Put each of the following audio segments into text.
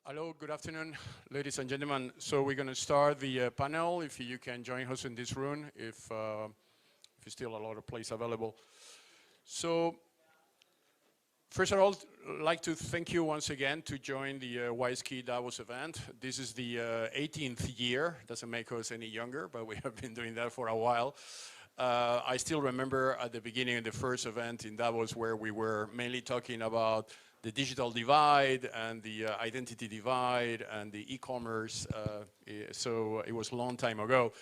Hello, good afternoon, ladies and gentlemen. So we're going to start the panel. If you can join us in this room, if there's still a lot of place available. So first of all, I'd like to thank you once again to join the WISeKey Davos event. This is the 18th year. Doesn't make us any younger, but we have been doing that for a while. I still remember at the beginning of the first event in Davos where we were mainly talking about the digital divide and the identity divide and the e-commerce. So it was a long time ago.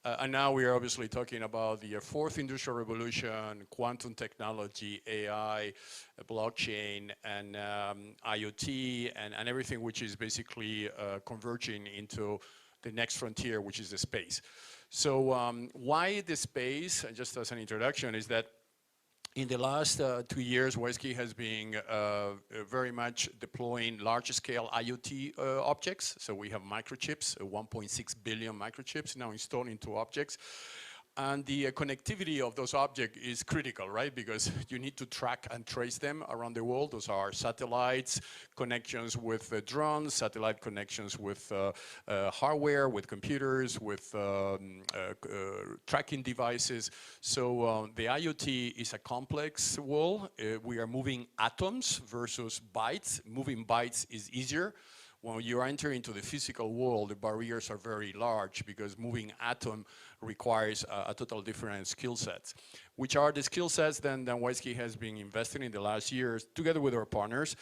And now we are obviously talking about the fourth industrial revolution, quantum technology, AI, blockchain, and IoT, and everything which is basically converging into the next frontier, which is the space. So why the space, just as an introduction, is that in the last 2 years, WISeKey has been very much deploying large-scale IoT objects. So we have microchips, 1.6 billion microchips now installed into objects. And the connectivity of those objects is critical, right? Because you need to track and trace them around the world. Those are satellites, connections with drones, satellite connections with hardware, with computers, with tracking devices. So the IoT is a complex world. We are moving atoms versus bytes. Moving bytes is easier. When you enter into the physical world, the barriers are very large because moving atom requires a total different skill sets, which are the skill sets that WISeKey has been investing in the last years together with our partners.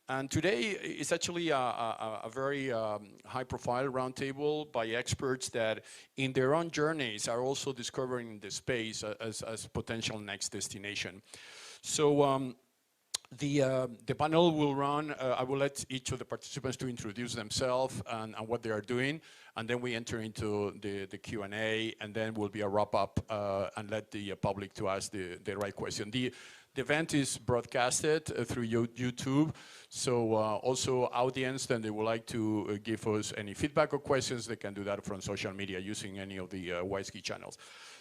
And today is actually a very high-profile roundtable by experts that in their own journeys are also discovering the space as potential next destination. So the panel will run, I will let each of the participants to introduce themselves and what they are doing, and then we enter into the Q&A, and then will be a wrap-up and let the public to ask the right question. The event is broadcasted through YouTube, so also audience, then they would like to give us any feedback or questions, they can do that from social media using any of the WISeKey channels.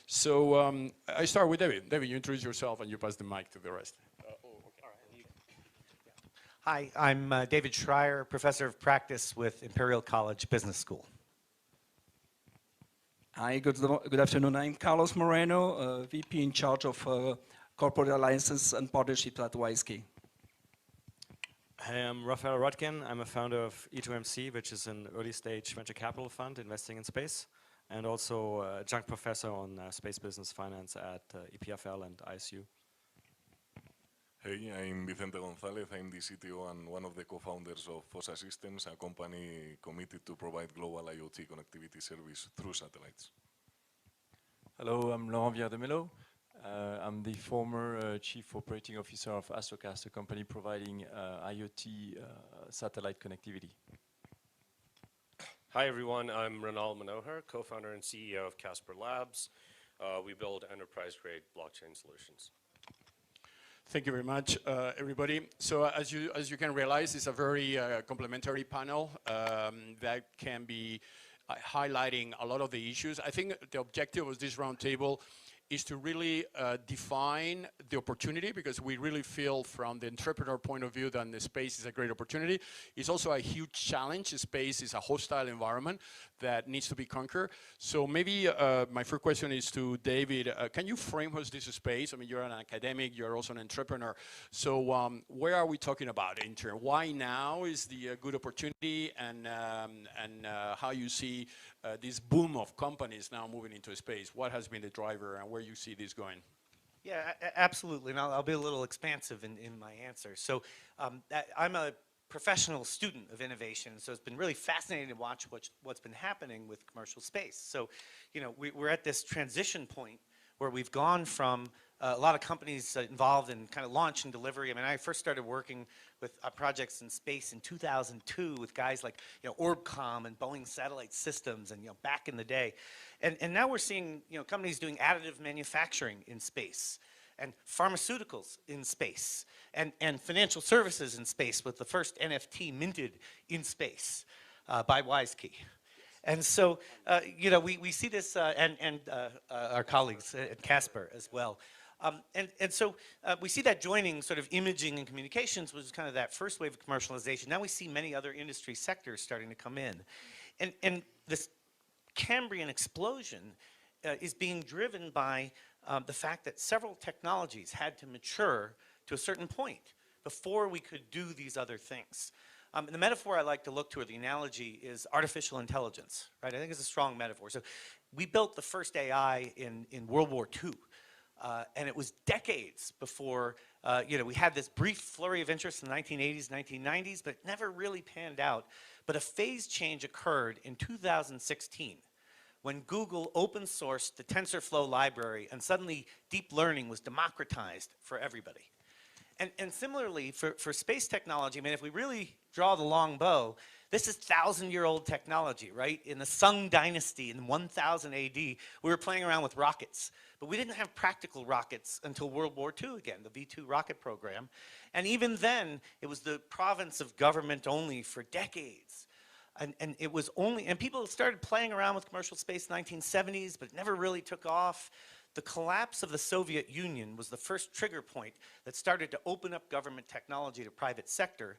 So I start with David. David, you introduce yourself and you pass the mic to the rest. Hi, I'm David Schreier, Professor of Practice with Imperial College Business School. Hi, good afternoon. I'm Carlos Moreno, VP in charge of Corporate Alliances and Partnerships at WISeKey. Hi, I'm Rafael Rodkin. I'm a founder of E2MC, which is an early-stage venture capital fund investing in space, and also a adjunct professor on space business finance at EPFL and ISU. Hey, I'm Vicente González. I'm the CTO and one of the co-founders of FOSA Systems, a company committed to provide global IoT connectivity service through satellites. Hello, I'm Laurent Villard-de-Mello. I'm the former Chief Operating Officer of Astrocast, a company providing IoT satellite connectivity. Hi everyone, I'm Ronald Manohar, co-founder and CEO of Casper Labs. We build enterprise-grade blockchain solutions. Thank you very much, everybody. So as you can realize, it's a very complementary panel that can be highlighting a lot of the issues. I think the objective of this roundtable is to really define the opportunity, because we really feel from the entrepreneur point of view that the space is a great opportunity. It's also a huge challenge. The space is a hostile environment that needs to be conquered. So maybe my first question is to David. Can you frame us this space? I mean, you're an academic, you're also an entrepreneur. So where are we talking about in terms? Why now is the good opportunity, and how you see this boom of companies now moving into space? What has been the driver and where you see this going? Yeah, absolutely, and I'll be a little expansive in my answer. So I'm a professional student of innovation, so it's been really fascinating to watch what's been happening with commercial space. So, you know, we're at this transition point where we've gone from a lot of companies involved in kind of launch and delivery. I mean, I first started working with projects in space in 2002 with guys like, you know, Orbcomm and Boeing Satellite Systems, and, you know, back in the day. And now we're seeing, you know, companies doing additive manufacturing in space, and pharmaceuticals in space, and financial services in space, with the first NFT minted in space by WISeKey. And so, you know, we see this, and our colleagues at Casper as well. And so we see that joining sort of imaging and communications was kind of that first wave of commercialization. Now we see many other industry sectors starting to come in. And this Cambrian explosion is being driven by the fact that several technologies had to mature to a certain point before we could do these other things. And the metaphor I like to look to, or the analogy, is artificial intelligence, right? I think it's a strong metaphor. So we built the first AI in World War II. And it was decades before, we had this brief flurry of interest in the 1980s, 1990s, but it never really panned out. But a phase change occurred in 2016 when Google open sourced the TensorFlow library, and suddenly deep learning was democratized for everybody. And similarly, for space technology, I mean, if we really draw the long bow, this is 1,000-year-old technology, right? In the Sung Dynasty in 1000 AD, we were playing around with rockets. But we didn't have practical rockets until World War II again, the V2 rocket program. And even then, it was the province of government only for decades. And it was only, and people started playing around with commercial space in the 1970s, but it never really took off. The collapse of the Soviet Union was the first trigger point that started to open up government technology to private sector.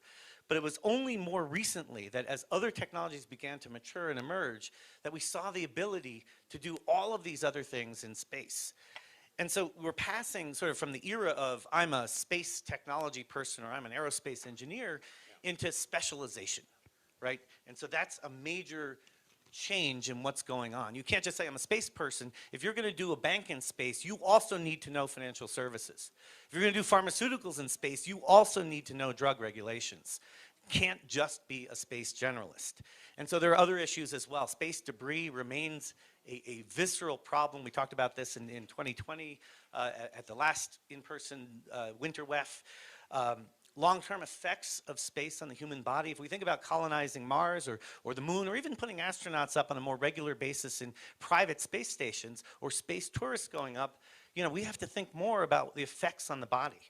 But it was only more recently that as other technologies began to mature and emerge, that we saw the ability to do all of these other things in space. And so we're passing sort of from the era of I'm a space technology person or I'm an aerospace engineer into specialization, right? And so that's a major change in what's going on. You can't just say I'm a space person. If you're going to do a bank in space, you also need to know financial services. If you're going to do pharmaceuticals in space, you also need to know drug regulations. Can't just be a space generalist. And so there are other issues as well. Space debris remains a visceral problem. We talked about this in 2020 at the last in-person Winter WEF. Long-term effects of space on the human body. If we think about colonizing Mars or the moon, or even putting astronauts up on a more regular basis in private space stations, or space tourists going up, we have to think more about the effects on the body.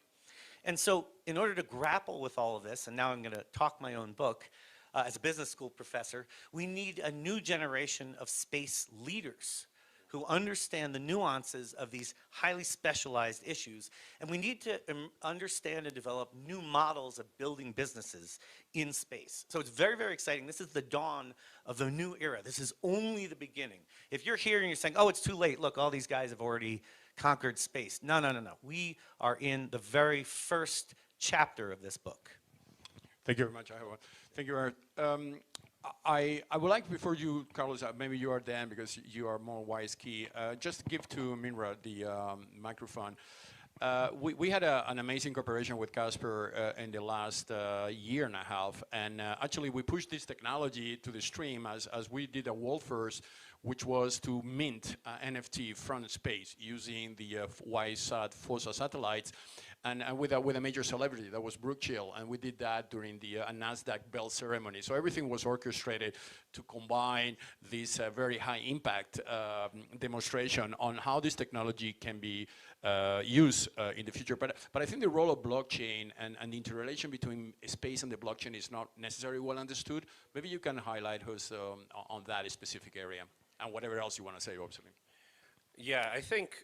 And so in order to grapple with all of this, and now I'm going to talk my own book, as a business school professor, we need a new generation of space leaders who understand the nuances of these highly specialized issues. And we need to understand and develop new models of building businesses in space. So it's very, very exciting. This is the dawn of the new era. This is only the beginning. If you're here and you're saying, oh, it's too late, look, all these guys have already conquered space. No, no, no, no. We are in the very first chapter of this book. Thank you very much. I have one. Thank you, Art. I would like, before you, Carlos, maybe you are Dan because you are more WISeKey, just give to Minra the microphone. We had an amazing cooperation with Casper in the last year and a half, and actually we pushed this technology to the stream as we did a world first, which was to mint NFT from space using the WISeSAT FOSA satellites. And with a major celebrity, that was Brooke Chill, and we did that during the NASDAQ bell ceremony. So everything was orchestrated to combine this very high impact demonstration on how this technology can be used in the future. But I think the role of blockchain and the interrelation between space and the blockchain is not necessarily well understood. Maybe you can highlight us on that specific area and whatever else you want to say, obviously. Yeah, I think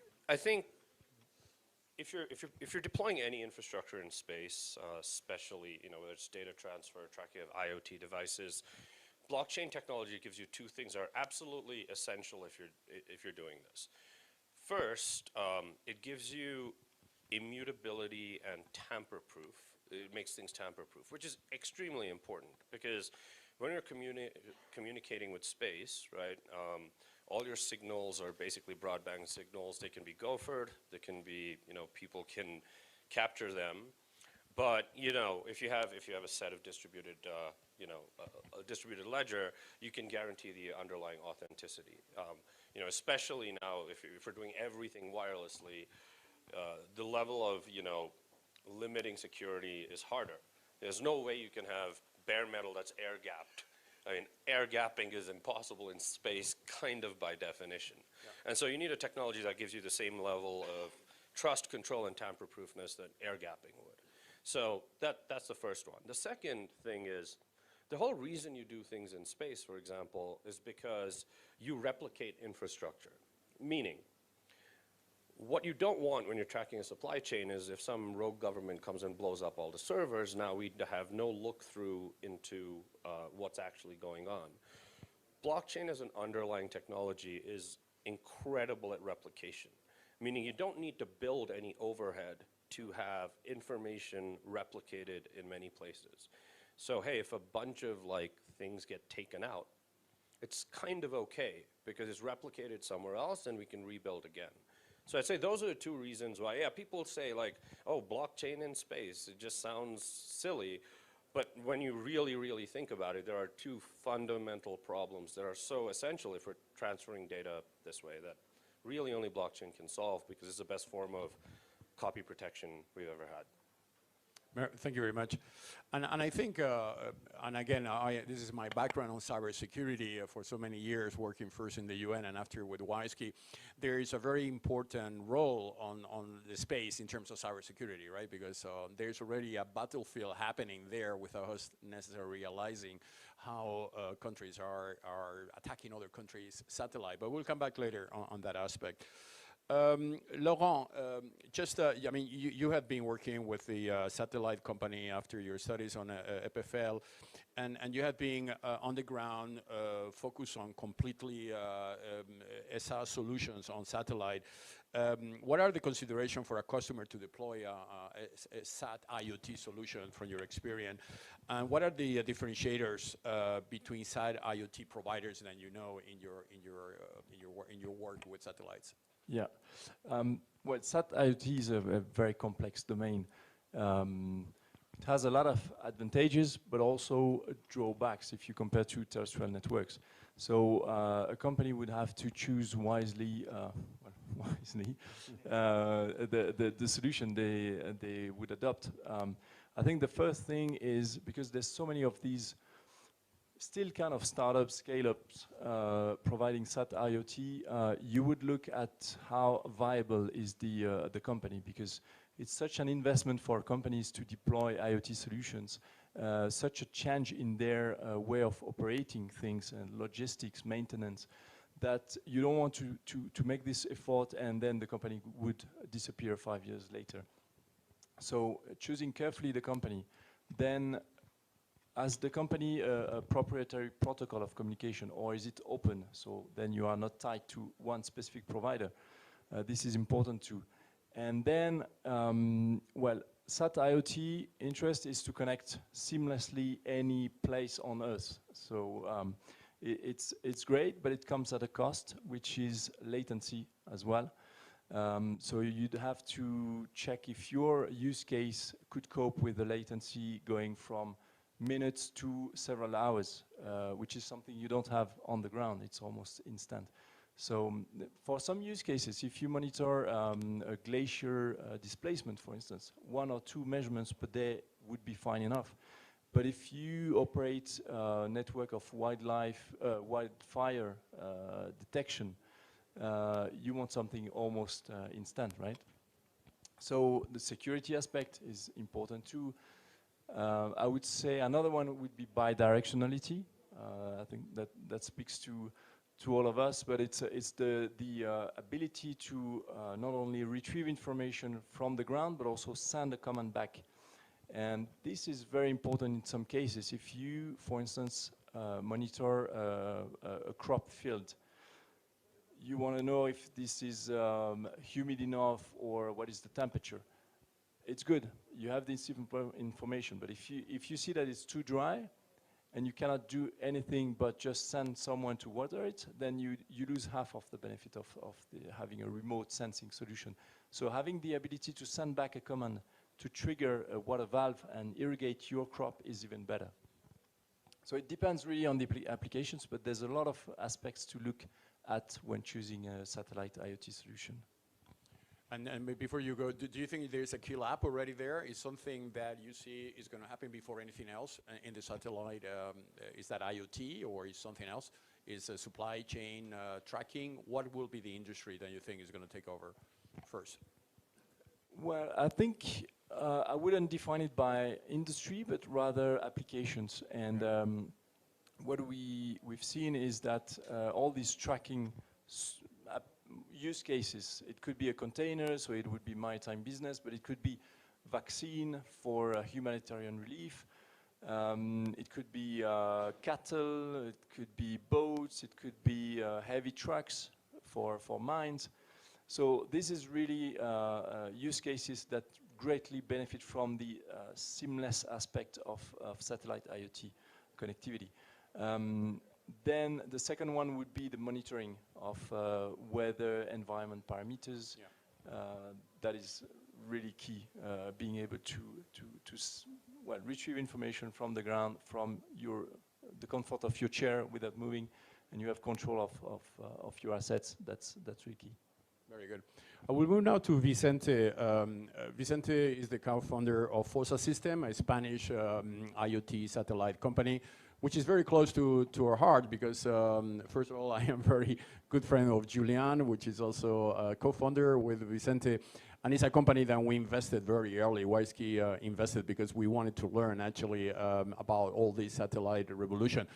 if you're deploying any infrastructure in space, especially whether it's data transfer, tracking of IoT devices, blockchain technology gives you two things that are absolutely essential if you're doing this. First, it gives you immutability and tamper-proof. It makes things tamper-proof, which is extremely important because when you're communicating with space, right? All your signals are basically broadband signals. They can be gophered. They can be, people can capture them. But if you have a set of distributed, a distributed ledger, you can guarantee the underlying authenticity. Especially now if we're doing everything wirelessly, the level of limiting security is harder. There's no way you can have bare metal that's air gapped. I mean, air gapping is impossible in space, kind of by definition. Yeah. And so you need a technology that gives you the same level of trust, control, and tamper-proofness that air gapping would. So that's the first one. The second thing is, the whole reason you do things in space, for example, is because you replicate infrastructure. Meaning, What you don't want when you're tracking a supply chain is if some rogue government comes and blows up all the servers, now we have no look through into what's actually going on. Blockchain as an underlying technology is incredible at replication, meaning you don't need to build any overhead to have information replicated in many places. So hey, if a bunch of like things get taken out, it's kind of okay because it's replicated somewhere else and we can rebuild again. So I'd say those are the two reasons why, yeah, people say like, oh, blockchain in space, it just sounds silly. But when you really, really think about it, there are two fundamental problems that are so essential if we're transferring data this way that really only blockchain can solve because it's the best form of copy protection we've ever had. Thank you very much. And I think, and again, this is my background on cybersecurity for so many years, working first in the UN and after with WISeKey. There is a very important role on the space in terms of cybersecurity, right? Because there's already a battlefield happening there without us necessarily realizing how countries are attacking other countries' satellite. But we'll come back later on that aspect. Laurent, I mean, you have been working with the satellite company after your studies on EPFL, and you have been on the ground, focused on completely SA solutions on satellite. What are the considerations for a customer to deploy a SAT IoT solution from your experience? And what are the differentiators between SAT IoT providers that you know in your work with satellites? Yeah, well, SAT IoT is a very complex domain. It has a lot of advantages, but also drawbacks if you compare to terrestrial networks. So a company would have to choose wisely, the solution they would adopt. I think the first thing is because there's so many of these still kind of startups, scale-ups providing SAT IoT, you would look at how viable is the company, because it's such an investment for companies to deploy IoT solutions, such a change in their way of operating things and logistics, maintenance, that you don't want to make this effort and then the company would disappear 5 years later. So choosing carefully the company, then as the company a proprietary protocol of communication, or is it open? So then you are not tied to one specific provider. This is important too. And then, well, SAT IoT interest is to connect seamlessly any place on Earth. So it's great, but it comes at a cost, which is latency as well. So you'd have to check if your use case could cope with the latency going from minutes to several hours, which is something you don't have on the ground. It's almost instant. So for some use cases, if you monitor a glacier displacement, for instance, 1 or 2 measurements per day would be fine enough. But if you operate a network of wildfire detection, you want something almost instant, right? So the security aspect is important too. I would say another one would be bidirectionality. I think that speaks to all of us, but it's the ability to not only retrieve information from the ground, but also send a command back. And this is very important in some cases. If you, for instance, monitor a crop field, you want to know if this is humid enough or what is the temperature. It's good, you have this information, but if you see that it's too dry and you cannot do anything but just send someone to water it, then you lose half of the benefit of having a remote sensing solution. So having the ability to send back a command to trigger a water valve and irrigate your crop is even better. So it depends really on the applications, but there's a lot of aspects to look at when choosing a satellite IoT solution. And before you go, do you think there's a kill app already there? Is something that you see is going to happen before anything else in the satellite? Is that IoT or is something else? Is supply chain tracking? What will be the industry that you think is going to take over first? Well, I think I wouldn't define it by industry, but rather applications. And what we've seen is that all these tracking use cases. It could be a container, so it would be maritime business, but it could be vaccine for humanitarian relief. It could be cattle, it could be boats, it could be heavy trucks for mines. So this is really use cases that greatly benefit from the seamless aspect of satellite IoT connectivity. Then the second one would be the monitoring of weather environment parameters. Yeah. That is really key, being able to well, retrieve information from the ground, from the comfort of your chair without moving, and you have control of your assets. That's really key. Very good. We'll move now to Vicente. Vicente is the co-founder of FOSA System, a Spanish IoT satellite company, which is very close to our heart because, first of all, I am a very good friend of Julian, which is also a co-founder with Vicente. And it's a company that we invested very early. WISeKey invested because we wanted to learn actually about all this satellite revolution.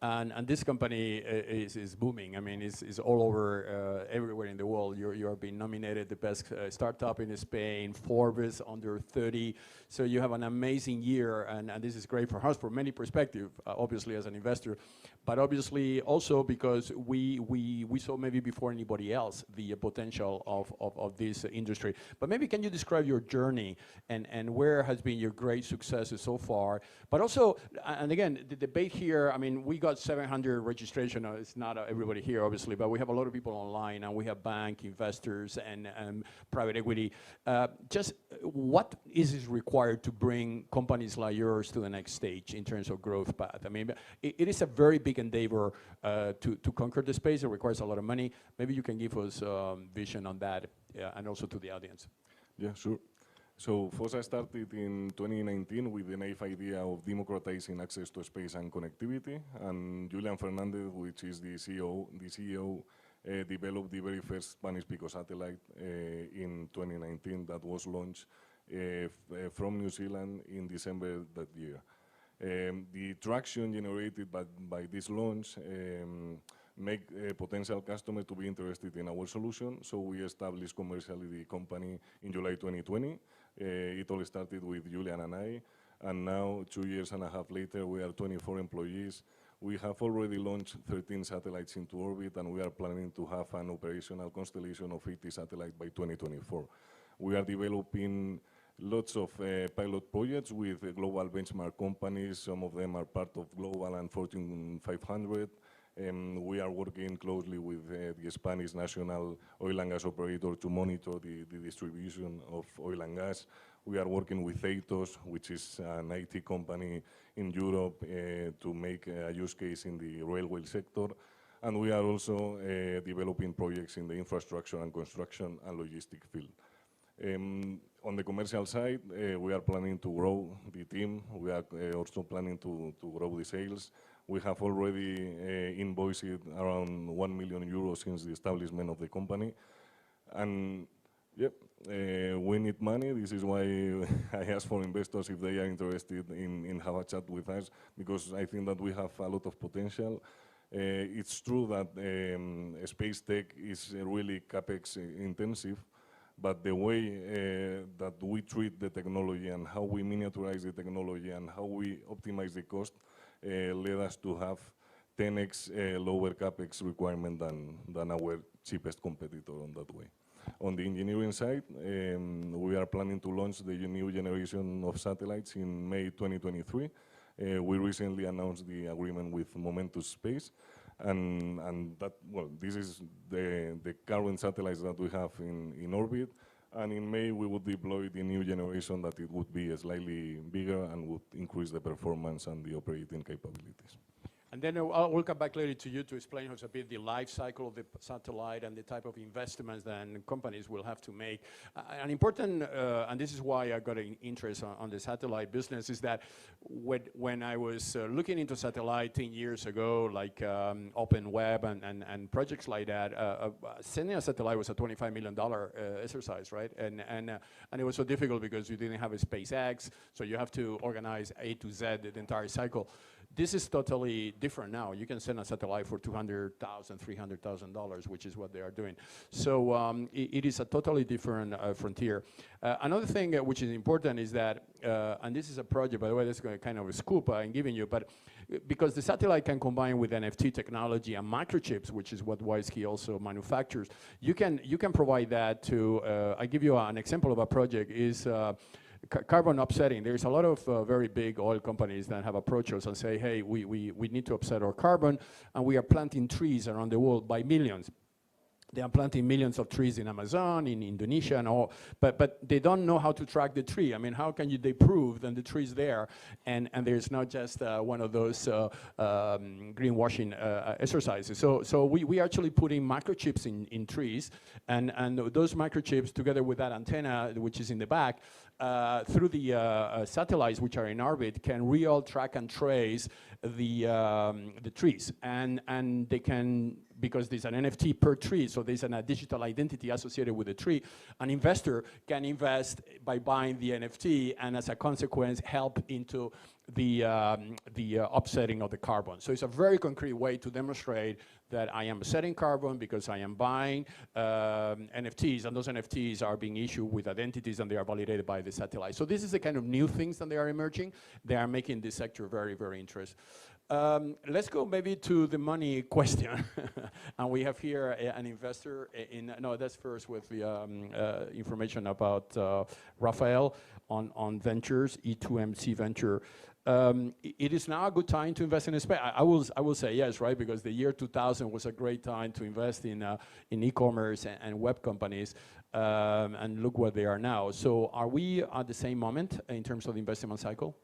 And this company is booming. I mean, it's all over everywhere in the world. You're being nominated the best startup in Spain, Forbes under 30. So you have an amazing year, and this is great for us from many perspectives, obviously as an investor, but obviously also because we saw maybe before anybody else the potential of this industry. But maybe can you describe your journey and where has been your great successes so far? But also, and again, the debate here, I mean, we got 700 registration. It's not everybody here, obviously, but we have a lot of people online, and we have bank investors and private equity. Just what is required to bring companies like yours to the next stage in terms of growth path? I mean, it is a very big endeavor to conquer the space. It requires a lot of money. Maybe you can give us vision on that and also to the audience. Yeah, sure. So FOSA started in 2019 with the naive idea of democratizing access to space and connectivity. And Julian Fernandez, which is the CEO, developed the very first Spanish picosatellite in 2019 that was launched from New Zealand in December that year. The traction generated by this launch make potential customers to be interested in our solution. So we established commercially the company in July 2020. It all started with Julian and I, and now 2.5 years later, we are 24 employees. We have already launched 13 satellites into orbit, and we are planning to have an operational constellation of 80 satellites by 2024. We are developing lots of pilot projects with global benchmark companies. Some of them are part of Global and Fortune 500. We are working closely with the Spanish national oil and gas operator to monitor the distribution of oil and gas. We are working with Atos, which is an IT company in Europe, to make a use case in the railway sector. And we are also developing projects in the infrastructure and construction and logistic field. On the commercial side, we are planning to grow the team. We are also planning to grow the sales. We have already invoiced around 1 million euros since the establishment of the company. And yep, we need money. This is why I ask for investors if they are interested in have a chat with us, because I think that we have a lot of potential. It's true that space tech is really CapEx intensive, but the way that we treat the technology and how we miniaturize the technology and how we optimize the cost led us to have 10x lower CapEx requirement than our cheapest competitor on that way. On the engineering side, we are planning to launch the new generation of satellites in May 2023. We recently announced the agreement with Momentus Space, and that, well, this is the current satellites that we have in orbit. And in May, we would deploy the new generation that it would be slightly bigger and would increase the performance and the operating capabilities. And then we'll come back later to you to explain us a bit the life cycle of the satellite and the type of investments that companies will have to make. An important, and this is why I got an interest on the satellite business, is that when I was looking into satellite 10 years ago, like open web and projects like that, sending a satellite was a $25 million exercise, right? And it was so difficult because you didn't have a SpaceX, so you have to organize A to Z the entire cycle. this is totally different now. You can send a satellite for $200,000, $300,000, which is what they are doing. So it is a totally different frontier. Another thing which is important is that, and this is a project, by the way, that's kind of a scoop I'm giving you, but because the satellite can combine with NFT technology and microchips, which is what WISeKey also manufactures, you can provide that to, I give you an example of a project is carbon offsetting. There's a lot of very big oil companies that have approached us and say, hey, we need to offset our carbon, and we are planting trees around the world by millions. They are planting millions of trees in Amazon, in Indonesia, and all, but they don't know how to track the tree. I mean, how can they prove that the tree is there, and there's not just one of those greenwashing exercises. So we are actually putting microchips in trees, and those microchips, together with that antenna, which is in the back, through the satellites which are in orbit, can real track and trace the trees, and they can, because there's an NFT per tree, so there's a digital identity associated with the tree. An investor can invest by buying the NFT, and as a consequence, help into the offsetting of the carbon. So it's a very concrete way to demonstrate that I am setting carbon because I am buying NFTs, and those NFTs are being issued with identities, and they are validated by the satellite. So this is the kind of new things that they are emerging. They are making this sector very, very interesting. Let's go maybe to the money question. And we have here an investor no, that's first with the information about Rafael on ventures, E2MC venture. It is now a good time to invest in a space. I will say yes, right? Because the year 2000 was a great time to invest in e-commerce and web companies, and look what they are now. So are we at the same moment in terms of the investment cycle?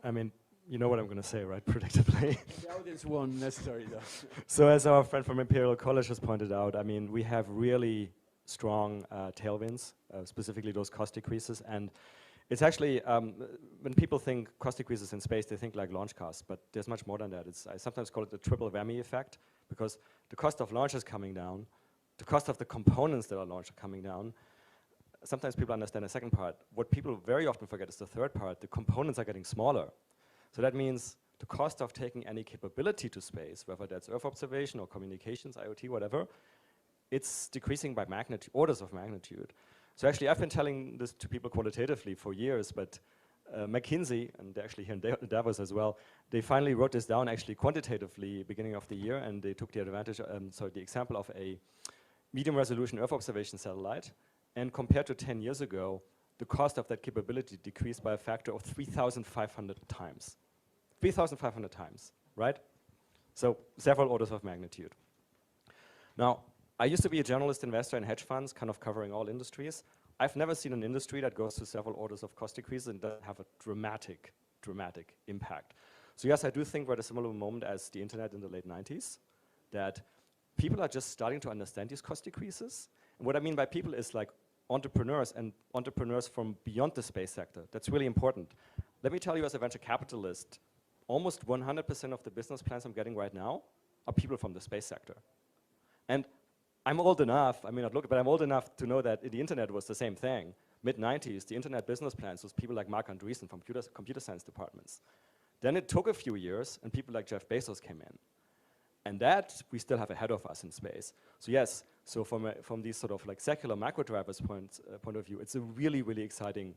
I mean, you know what I'm going to say, right? Predictably. The audience won't necessarily though. So as our friend from Imperial College has pointed out, I mean, we have really strong tailwinds, specifically those cost decreases. And it's actually, when people think cost decreases in space, they think like launch costs, but there's much more than that. I sometimes call it the triple whammy effect, because the cost of launch is coming down, the cost of the components that are launched are coming down. Sometimes people understand the second part. What people very often forget is the third part. The components are getting smaller. So that means the cost of taking any capability to space, whether that's Earth observation or communications, IoT, whatever, it's decreasing by magnitude, orders of magnitude. So actually, I've been telling this to people quantitatively for years, but McKinsey, and they're actually here in Davos as well, they finally wrote this down actually quantitatively beginning of the year, and they took the advantage, the example of a medium resolution Earth observation satellite, and compared to 10 years ago, the cost of that capability decreased by a factor of 3,500 times. 3,500 times, right? So several orders of magnitude. Now, I used to be a generalist investor in hedge funds, kind of covering all industries. I've never seen an industry that goes to several orders of cost decrease and doesn't have a dramatic impact. So yes, I do think we're at a similar moment as the internet in the late 90s, that people are just starting to understand these cost decreases. And what I mean by people is like entrepreneurs, and entrepreneurs from beyond the space sector. That's really important. Let me tell you, as a venture capitalist, almost 100% of the business plans I'm getting right now are people from the space sector. And I'm old enough, I may not look, but I'm old enough to know that the internet was the same thing. Mid-90s, the internet business plans was people like Mark Andreessen from computer science departments. Then it took a few years, and people like Jeff Bezos came in. And that we still have ahead of us in space. So yes, so from these sort of like secular macro drivers point of view, it's a really, really exciting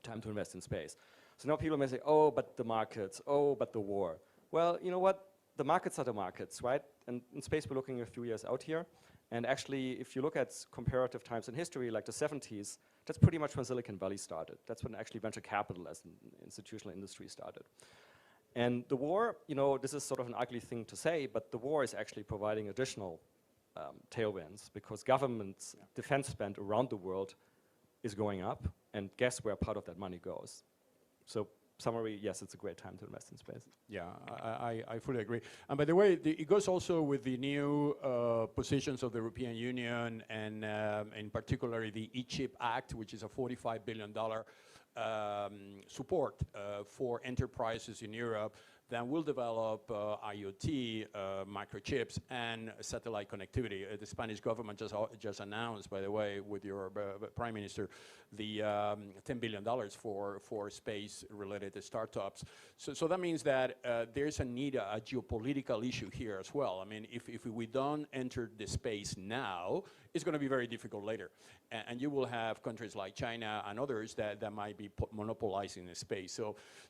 time to invest in space. So now people may say, oh, but the markets, oh, but the war. Well, you know what? The markets are the markets, right? And in space, we're looking a few years out here. And actually, if you look at comparative times in history, like the 70s, that's pretty much when Silicon Valley started. That's when actually venture capital as an institutional industry started. And the war, you know, this is sort of an ugly thing to say, but the war is actually providing additional tailwinds, because government's defense spend around the world is going up, and guess where part of that money goes? So summary, yes, it's a great time to invest in space. Yeah, I fully agree. And by the way, it goes also with the new positions of the European Union, and in particular the E-Chip Act, which is a $45 billion support for enterprises in Europe then we'll develop IoT, microchips, and satellite connectivity. The Spanish government just announced, by the way, with your Prime Minister, the $10 billion for space-related startups. So that means that there's a need, a geopolitical issue here as well. I mean, if we don't enter the space now, it's going to be very difficult later. And you will have countries like China and others that might be monopolizing the space.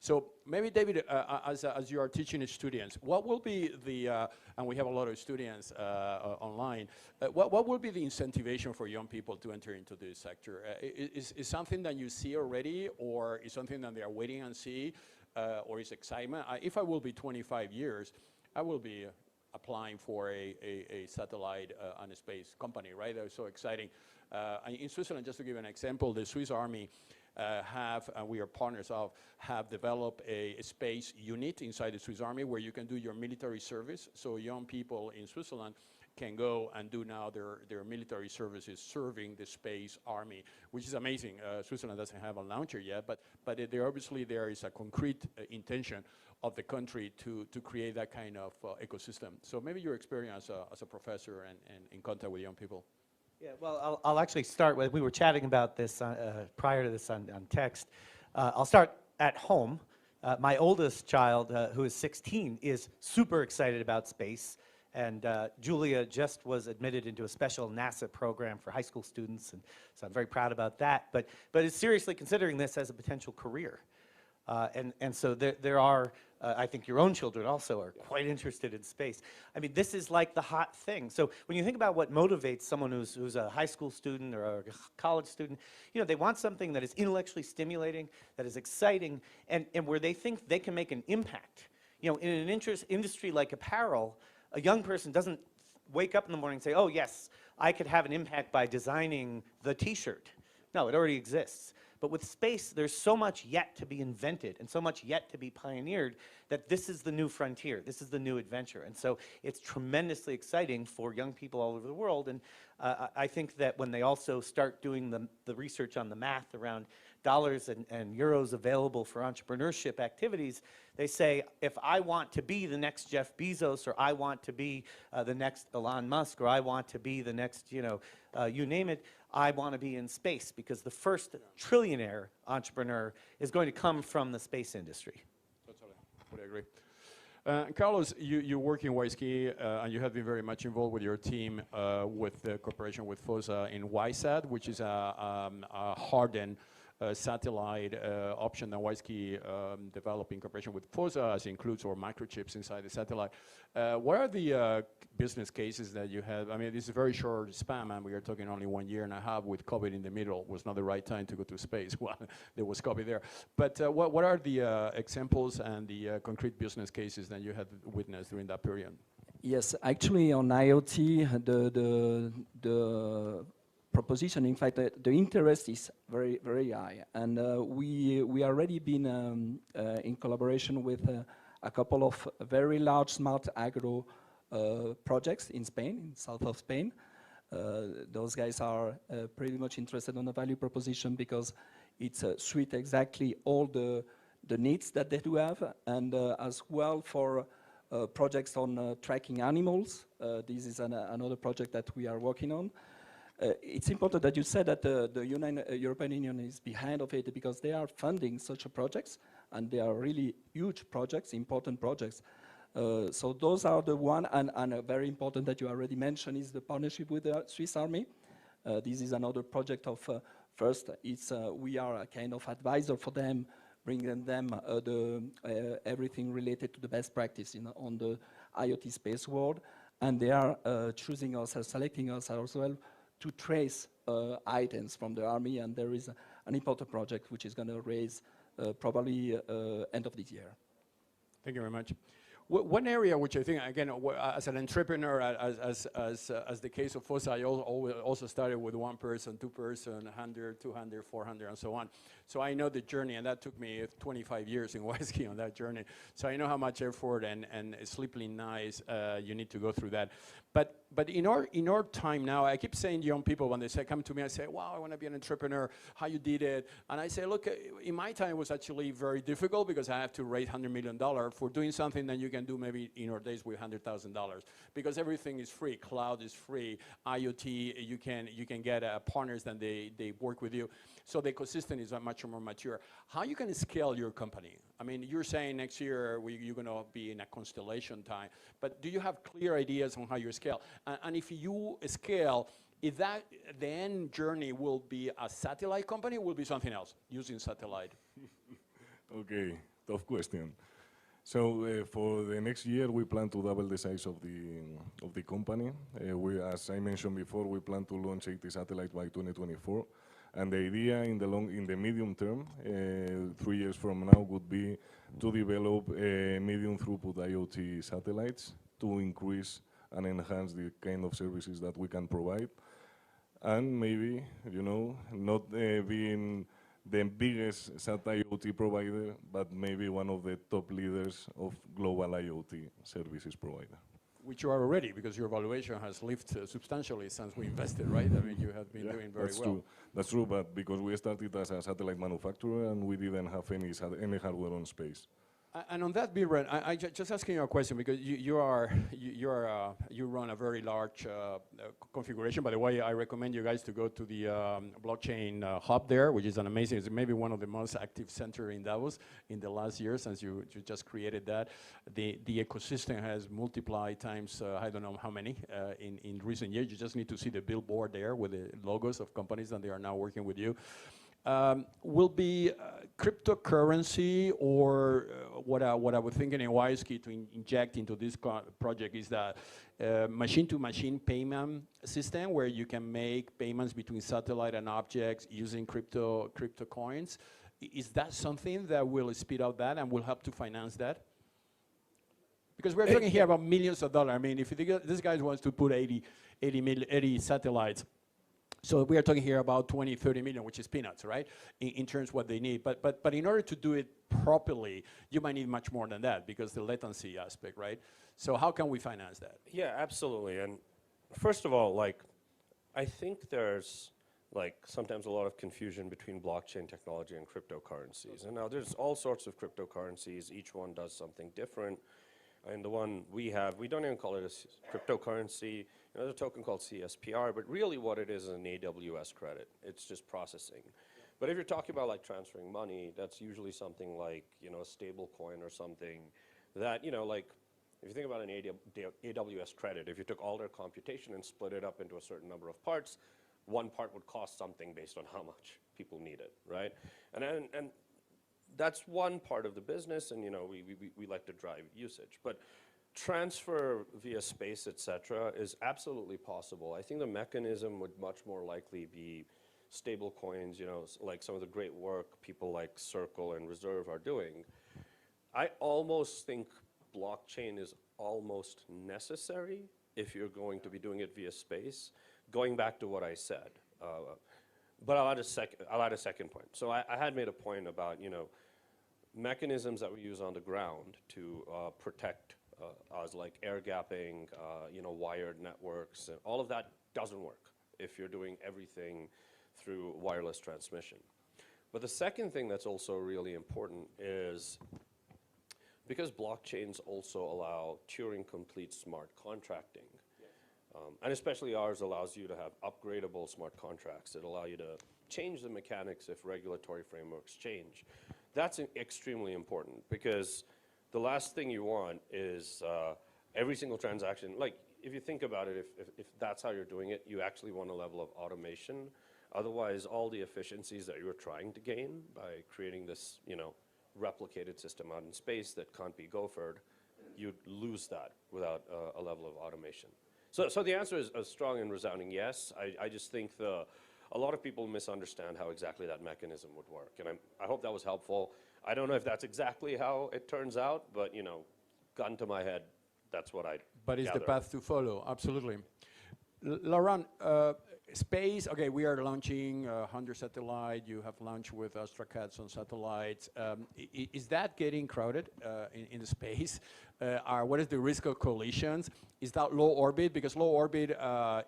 So maybe, David, as you are teaching students, what will be the, and we have a lot of students online, what will be the incentivization for young people to enter into this sector? Is something that you see already, or is something that they are waiting and see, or is excitement? If I will be 25 years, I will be applying for a satellite and a space company, right? That's so exciting. In Switzerland, just to give an example, the Swiss Army we are partners of, have developed a space unit inside the Swiss Army where you can do your military service. So young people in Switzerland can go and do now their military services serving the space army, which is amazing. Switzerland doesn't have a launcher yet, but obviously there is a concrete intention of the country to create that kind of ecosystem. So maybe your experience as a professor and in contact with young people. Yeah, well, I'll actually start with, we were chatting about this prior to this on text. I'll start at home. My oldest child, who is 16, is super excited about space. And Julia just was admitted into a special NASA program for high school students, and so I'm very proud about that. But is seriously considering this as a potential career. And so there are, I think your own children also are quite interested in space. I mean, this is like the hot thing. So when you think about what motivates someone who's a high school student or a college student, you know, they want something that is intellectually stimulating, that is exciting, and where they think they can make an impact. You know, in an industry like apparel, a young person doesn't wake up in the morning and say, oh yes, I could have an impact by designing the t-shirt. No, it already exists. But with space, there's so much yet to be invented and so much yet to be pioneered that this is the new frontier. This is the new adventure. And so it's tremendously exciting for young people all over the world. And I think that when they also start doing the research on the math around dollars and euros available for entrepreneurship activities, they say, if I want to be the next Jeff Bezos, or I want to be the next Elon Musk, or I want to be the next, you know, you name it, I want to be in space, because the first trillionaire entrepreneur is going to come from the space industry. Totally, would agree. Carlos, you work in WISeKey, and you have been very much involved with your team with the cooperation with FOSA in WISeSAT, which is a hardened satellite option that WISeKey developed in cooperation with FOSA, as includes our microchips inside the satellite. What are the business cases that you have? I mean, this is a very short span, and we are talking only 1.5 years with COVID in the middle. Was not the right time to go to space. Well, there was COVID there. But what are the examples and the concrete business cases that you had witnessed during that period? Yes, actually on IoT, the proposition, in fact, the interest is very, very high. And we already been in collaboration with a couple of very large smart agro projects in Spain, in south of Spain. Those guys are pretty much interested on the value proposition because it's suit exactly all the needs that they do have, and as well for projects on tracking animals. This is another project that we are working on. It's important that you said that the European Union is behind of it, because they are funding such projects, and they are really huge projects, important projects. So those are the one, and very important that you already mentioned is the partnership with the Swiss Army. This is another project of, first, we are a kind of advisor for them, bringing them everything related to the best practice on the IoT space world, and they are choosing us, selecting us as well, to trace items from the army, and there is an important project which is going to raise probably end of this year. Thank you very much. One area which I think, again, as an entrepreneur, as the case of FOSA, I also started with 1 person, 2 person, 100, 200, 400, and so on. So I know the journey, and that took me 25 years in WISeKey on that journey. So I know how much effort and sleepless nights you need to go through that. But but in our time now, I keep saying to young people when they say come to me, I say, wow, I want to be an entrepreneur. How you did it? And I say, look, in my time it was actually very difficult because I have to raise $100 million for doing something that you can do maybe in our days with $100,000 because everything is free. Cloud is free. IoT, you can get partners that they work with you. So the ecosystem is much more mature. How you can scale your company? I mean, you're saying next year you're going to be in a constellation time, but do you have clear ideas on how you scale? And if you scale, is that the end journey will be a satellite company or will be something else using satellite? Okay, tough question. So for the next year, we plan to double the size of the company. As I mentioned before, we plan to launch 80 satellites by 2024. And the idea in the medium term, 3 years from now, would be to develop medium throughput IoT satellites to increase and enhance the kind of services that we can provide. And maybe, not being the biggest SAT IoT provider, but maybe one of the top leaders of global IoT services provider. Which you are already, because your valuation has lifted substantially since we invested, right? I mean, you have been doing very that's well. True. That's true, but because we started as a satellite manufacturer and we didn't have any hardware on space. And on that, Biren, I just asking you a question because you run a very large configuration. By the way, I recommend you guys to go to the blockchain hub there, which is an amazing. It's maybe one of the most active center in Davos in the last year since you just created that. The ecosystem has multiplied times I don't know how many in recent years. You just need to see the billboard there with the logos of companies that they are now working with you. Will be cryptocurrency or what I was thinking in WISeKey to inject into this project is that machine-to-machine payment system where you can make payments between satellite and objects using crypto coins. Is that something that will speed up that and will help to finance that? Because we're talking here about millions of dollars. I mean, if this guy wants to put 80 satellites, so we are talking here about 20, 30 million, which is peanuts, right? In terms of what they need. But in order to do it properly, you might need much more than that because the latency aspect, right? So how can we finance that? Yeah, absolutely. And first of all, I think there's sometimes a lot of confusion between blockchain technology and cryptocurrencies. And now there's all sorts of cryptocurrencies. Each one does something different. And the one we have, we don't even call it a cryptocurrency. There's a token called CSPR, but really what it is an AWS credit. It's just processing. But if you're talking about transferring money, that's usually something like, a stable coin or something that, if you think about an AWS credit, if you took all their computation and split it up into a certain number of parts, one part would cost something based on how much people need it, right? And that's one part of the business, and we like to drive usage. But transfer via space, et cetera, is absolutely possible. I think the mechanism would much more likely be stable coins, like some of the great work people like Circle and Reserve are doing. I almost think blockchain is almost necessary if you're going to be doing it via space, going back to what I said. But I'll add a second point. So I had made a point about, mechanisms that we use on the ground to protect us, like air gapping, wired networks, and all of that doesn't work if you're doing everything through wireless transmission. But the second thing that's also really important is because blockchains also allow Turing-complete smart contracting, and especially ours allows you to have upgradable smart contracts that allow you to change the mechanics if regulatory frameworks change. That's extremely important because the last thing you want is every single transaction, if you think about it, if that's how you're doing it, you actually want a level of automation. Otherwise, all the efficiencies that you were trying to gain by creating this, replicated system out in space that can't be gophered, you'd lose that without a level of automation. So the answer is a strong and resounding yes. I just think a lot of people misunderstand how exactly that mechanism would work. And I hope that was helpful. I don't know if that's exactly how it turns out, but, gun to my head, that's what I But it's the path to follow, absolutely. Laurent, space, okay, we are launching 100 satellite. You have launched with AstraCats on satellites. Is that getting crowded in the space? What is the risk of collisions? Is that low orbit? Because low orbit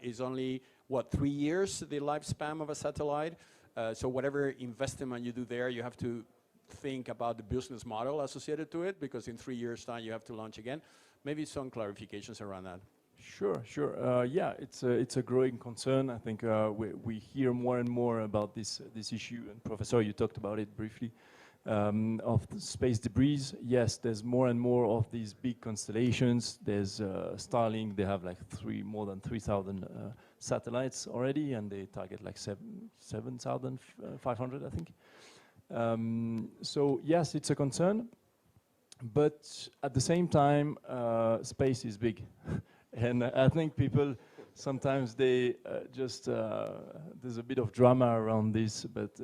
is only, what, 3 years, the lifespan of a satellite? So whatever investment you do there, you have to think about the business model associated to it, because in 3 years' time, you have to launch again. Maybe some clarifications around that. Sure, sure. Yeah, it's a growing concern. I think we hear more and more about this issue. And Professor, you talked about it briefly, of the space debris. Yes, there's more and more of these big constellations. There's Starlink. They have like more than 3,000 satellites already, and they target like 7,500, I think. So yes, it's a concern. But at the same time, space is big. And I think people sometimes they there's a bit of drama around this, but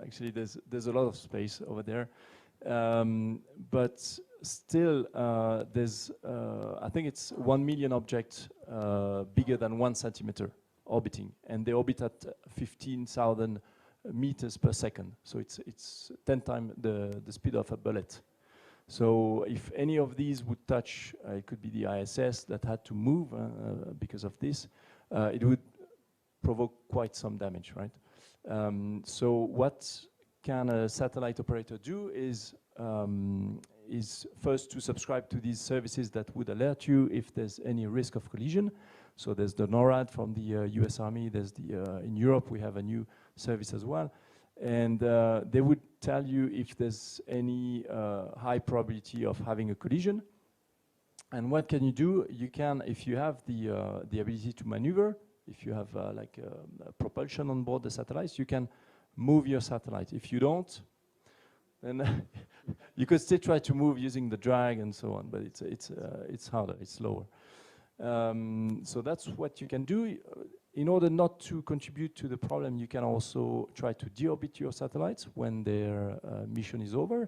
actually there's a lot of space over there. But still, there's I think it's 1 million objects bigger than 1 centimeter orbiting, and they orbit at 15,000 meters per second. So it's 10 times the speed of a bullet. So if any of these would touch, it could be the ISS that had to move because of this, it would provoke quite some damage, right? So what can a satellite operator do is first to subscribe to these services that would alert you if there's any risk of collision. So there's the NORAD from the US Army, there's in Europe we have a new service as well. And they would tell you if there's any high probability of having a collision. And what can you do? You can, if you have the ability to maneuver, if you have like propulsion on board the satellites, you can move your satellite. If you don't, then you could still try to move using the drag and so on, but it's harder, it's slower. So that's what you can do. In order not to contribute to the problem, you can also try to deorbit your satellites when their mission is over,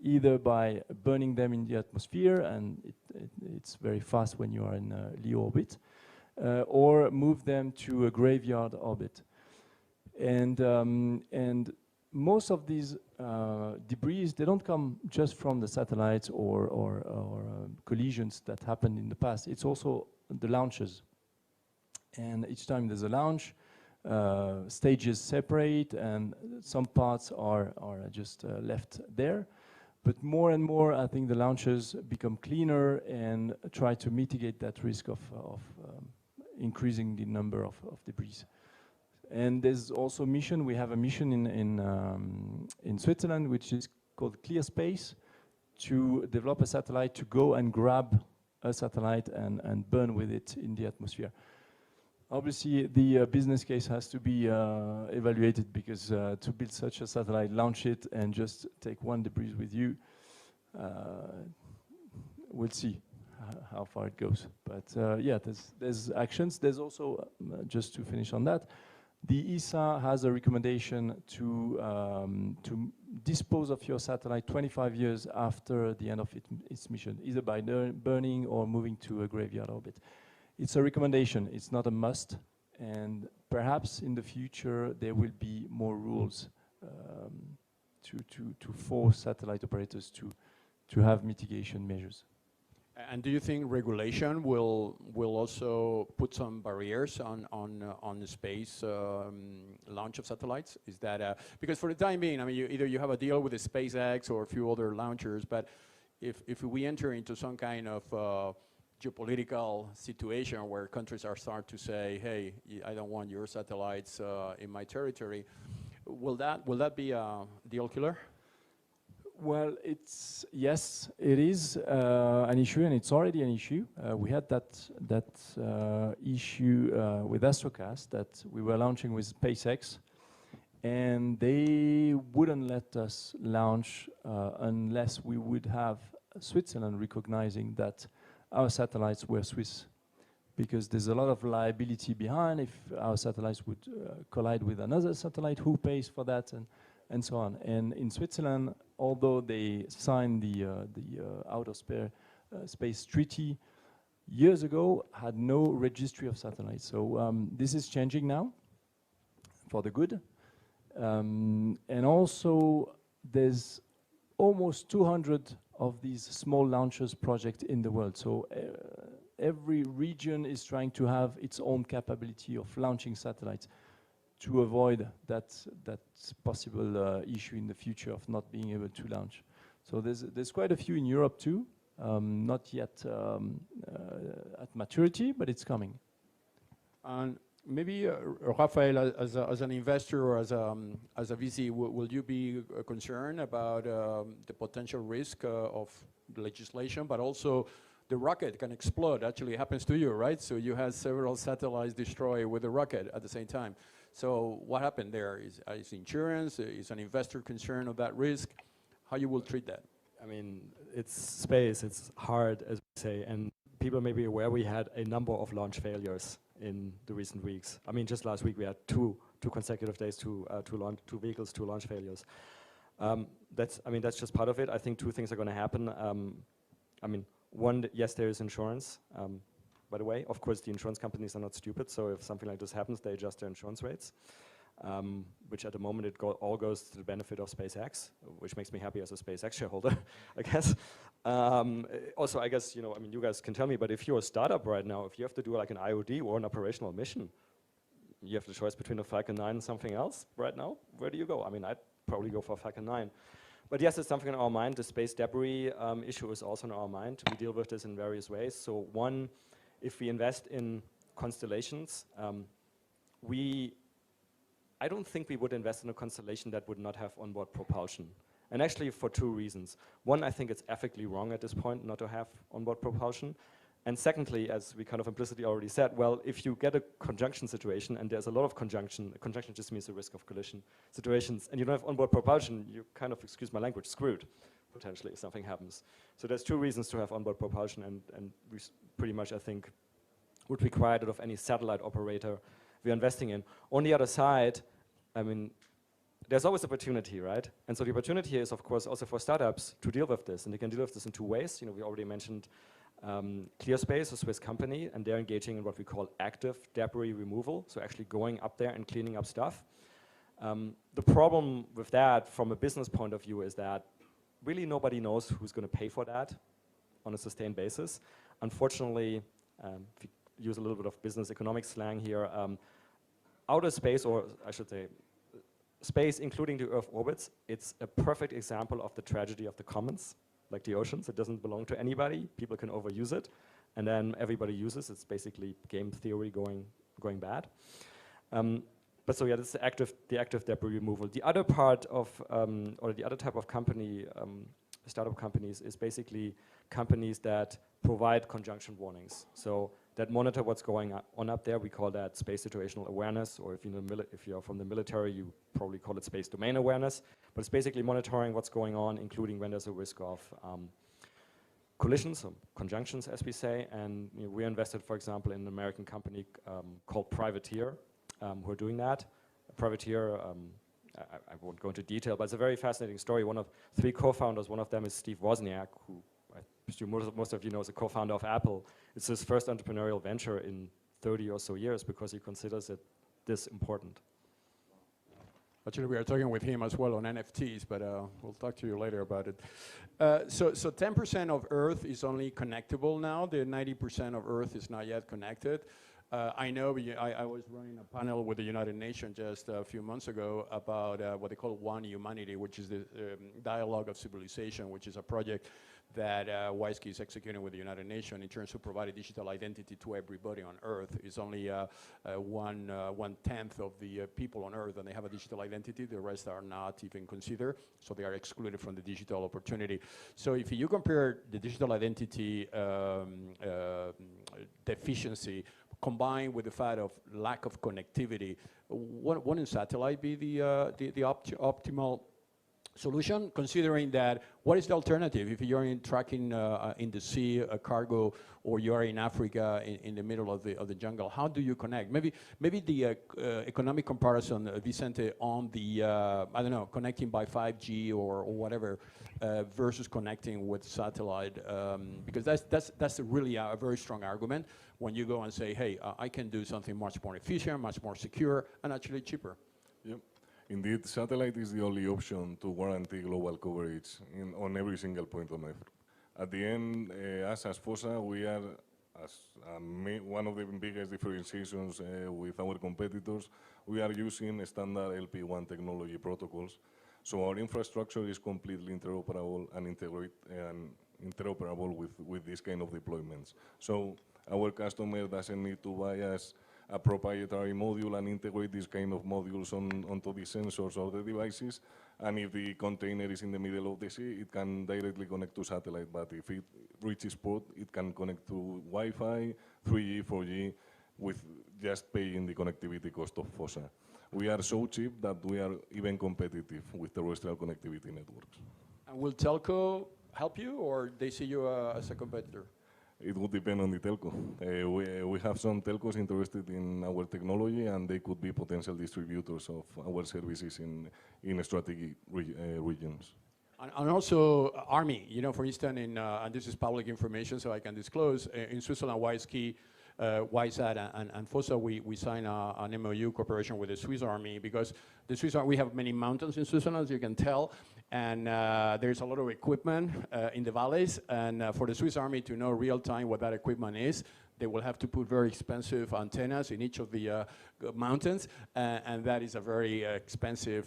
either by burning them in the atmosphere, and it's very fast when you are in LEO orbit, or move them to a graveyard orbit. And most of these debris, they don't come just from the satellites or collisions that happened in the past. It's also the launches. And each time there's a launch, stages separate, and some parts are just left there. But more and more, I think the launches become cleaner and try to mitigate that risk of increasing the number of debris. And there's also a mission. We have a mission in Switzerland, which is called Clear Space, to develop a satellite to go and grab a satellite and burn with it in the atmosphere. Obviously, the business case has to be evaluated, because to build such a satellite, launch it, and just take one debris with you, we'll see how far it goes. But yeah, there's actions. There's also, just to finish on that, the ESA has a recommendation to dispose of your satellite 25 years after the end of its mission, either by burning or moving to a graveyard orbit. It's a recommendation, it's not a must, and perhaps in the future there will be more rules to force satellite operators to have mitigation measures. And do you think regulation will also put some barriers on the space launch of satellites? Is that because for the time being, I mean, either you have a deal with the SpaceX or a few other launchers, but if we enter into some kind of geopolitical situation where countries are start to say, hey, I don't want your satellites in my territory, will that be a deal killer? Well, yes, it is an issue, and it's already an issue. We had that issue with Astrocast that we were launching with SpaceX, and they wouldn't let us launch unless we would have Switzerland recognizing that our satellites were Swiss, because there's a lot of liability behind if our satellites would collide with another satellite, who pays for that, and so on. And in Switzerland, although they signed the outer space treaty, years ago had no registry of satellites. So this is changing now for the good. And also there's almost 200 of these small launchers projects in the world. So every region is trying to have its own capability of launching satellites to avoid that possible issue in the future of not being able to launch. So there's quite a few in Europe too, not yet at maturity, but it's coming. And maybe, Rafael, as an investor or as a VC, will you be concerned about the potential risk of legislation, but also the rocket can explode? Actually, it happens to you, right? So you had several satellites destroyed with a rocket at the same time. So what happened there? Is insurance, is an investor concerned of that risk? How you will treat that? I mean, it's space, it's hard, as we say, and people may be aware we had a number of launch failures in the recent weeks. I mean, just last week we had two consecutive days, two vehicles, two launch failures. That's just part of it. I think two things are going to happen. I mean, one, yes, there is insurance. By the way, of course, the insurance companies are not stupid, so if something like this happens, they adjust their insurance rates, which at the moment all goes to the benefit of SpaceX, which makes me happy as a SpaceX shareholder, I guess. Also, I guess, I mean, you guys can tell me, but if you're a startup right now, if you have to do like an IOD or an operational mission, you have the choice between a Falcon 9 and something else right now. Where do you go? I mean, I'd probably go for Falcon 9. But yes, it's something on our mind. The space debris issue is also on our mind. We deal with this in various ways. So one, if we invest in constellations, I don't think we would invest in a constellation that would not have onboard propulsion. And actually for two reasons. One, I think it's ethically wrong at this point not to have onboard propulsion. And secondly, as we kind of implicitly already said, well, if you get a conjunction situation, and there's a lot of conjunction just means the risk of collision situations, and you don't have onboard propulsion, you kind of, excuse my language, screwed, potentially, if something happens. So there's two reasons to have onboard propulsion, and we pretty much, I think, would require that of any satellite operator we're investing in. On the other side, I mean, there's always opportunity, right? And so the opportunity is, of course, also for startups to deal with this, and they can deal with this in two ways. We already mentioned ClearSpace, a Swiss company, and they're engaging in what we call active debris removal, so actually going up there and cleaning up stuff. The problem with that, from a business point of view, is that really nobody knows who's going to pay for that on a sustained basis. Unfortunately, if you use a little bit of business economic slang here, outer space, or I should say, space, including the Earth orbits, it's a perfect example of the tragedy of the commons, like the oceans. It doesn't belong to anybody. People can overuse it, and then everybody uses it. It's basically game theory going bad. But so yeah, this is the active debris removal. The other part of, or the other type of company, startup companies, is basically companies that provide conjunction warnings. So that monitor what's going on up there. We call that space situational awareness, or if you're from the military, you probably call it space domain awareness. But it's basically monitoring what's going on, including when there's a risk of collisions, or conjunctions, as we say. And we invested, for example, in an American company called Privateer, who are doing that. Privateer, I won't go into detail, but it's a very fascinating story. One of three co-founders, one of them is Steve Wozniak, who I presume most of you know is a co-founder of Apple. It's his first entrepreneurial venture in 30 or so years because he considers it this important. Actually, we are talking with him as well on NFTs, but we'll talk to you later about it. So 10% of Earth is only connectable now. The 90% of Earth is not yet connected. I know I was running a panel with the United Nations just a few months ago about what they call One Humanity, which is the Dialogue of Civilization, which is a project that WISeKey is executing with the United Nations in terms of providing digital identity to everybody on Earth. It's only 1/10 of the people on Earth, and they have a digital identity. The rest are not even considered, so they are excluded from the digital opportunity. So if you compare the digital identity deficiency combined with the fact of lack of connectivity, wouldn't satellite be the optimal solution, considering that what is the alternative if you're in tracking in the sea a cargo, or you are in Africa in the middle of the jungle? How do you connect? Maybe the economic comparison, Vicente, on the I don't know, connecting by 5G or whatever versus connecting with satellite, because that's really a very strong argument when you go and say, hey, I can do something much more efficient, much more secure, and actually cheaper. Yep. Indeed, satellite is the only option to guarantee global coverage on every single point on Earth. At the end, us as FOSA, we are, as one of the biggest differentiations with our competitors, we are using standard LP1 technology protocols. So our infrastructure is completely interoperable and interoperable with this kind of deployments. So our customer doesn't need to buy us a proprietary module and integrate this kind of modules onto the sensors or the devices. And if the container is in the middle of the sea, it can directly connect to satellite. But if it reaches port, it can connect to Wi-Fi, 3G, 4G, with just paying the connectivity cost of FOSA. We are so cheap that we are even competitive with terrestrial connectivity networks. And will telco help you, or they see you as a competitor? It would depend on the telco. We have some telcos interested in our technology, and they could be potential distributors of our services in strategic regions. And also Army, you know, for instance, and this is public information, so I can disclose, in Switzerland, WISeKey, WISeSAT and FOSA, we signed an MOU cooperation with the Swiss Army, because the Swiss Army, we have many mountains in Switzerland, as you can tell, and there's a lot of equipment in the valleys, and for the Swiss Army to know real time what that equipment is, they will have to put very expensive antennas in each of the mountains, and that is a very expensive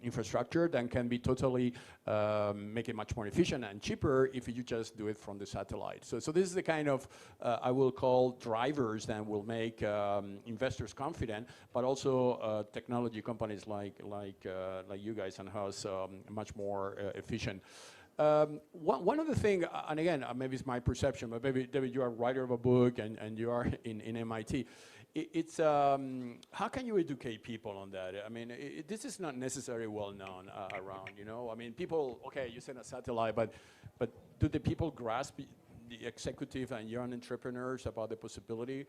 infrastructure that can be totally make it much more efficient and cheaper if you just do it from the satellite. So this is the kind of, I will call, drivers that will make investors confident, but also technology companies like you guys and us much more efficient. One other thing, and again, maybe it's my perception, but maybe, David, you are a writer of a book and you are in MIT. It's how can you educate people on that? I mean, this is not necessarily well known around, you know? I mean, people, okay, you send a satellite, but do the people grasp, the executive and young entrepreneurs, about the possibility?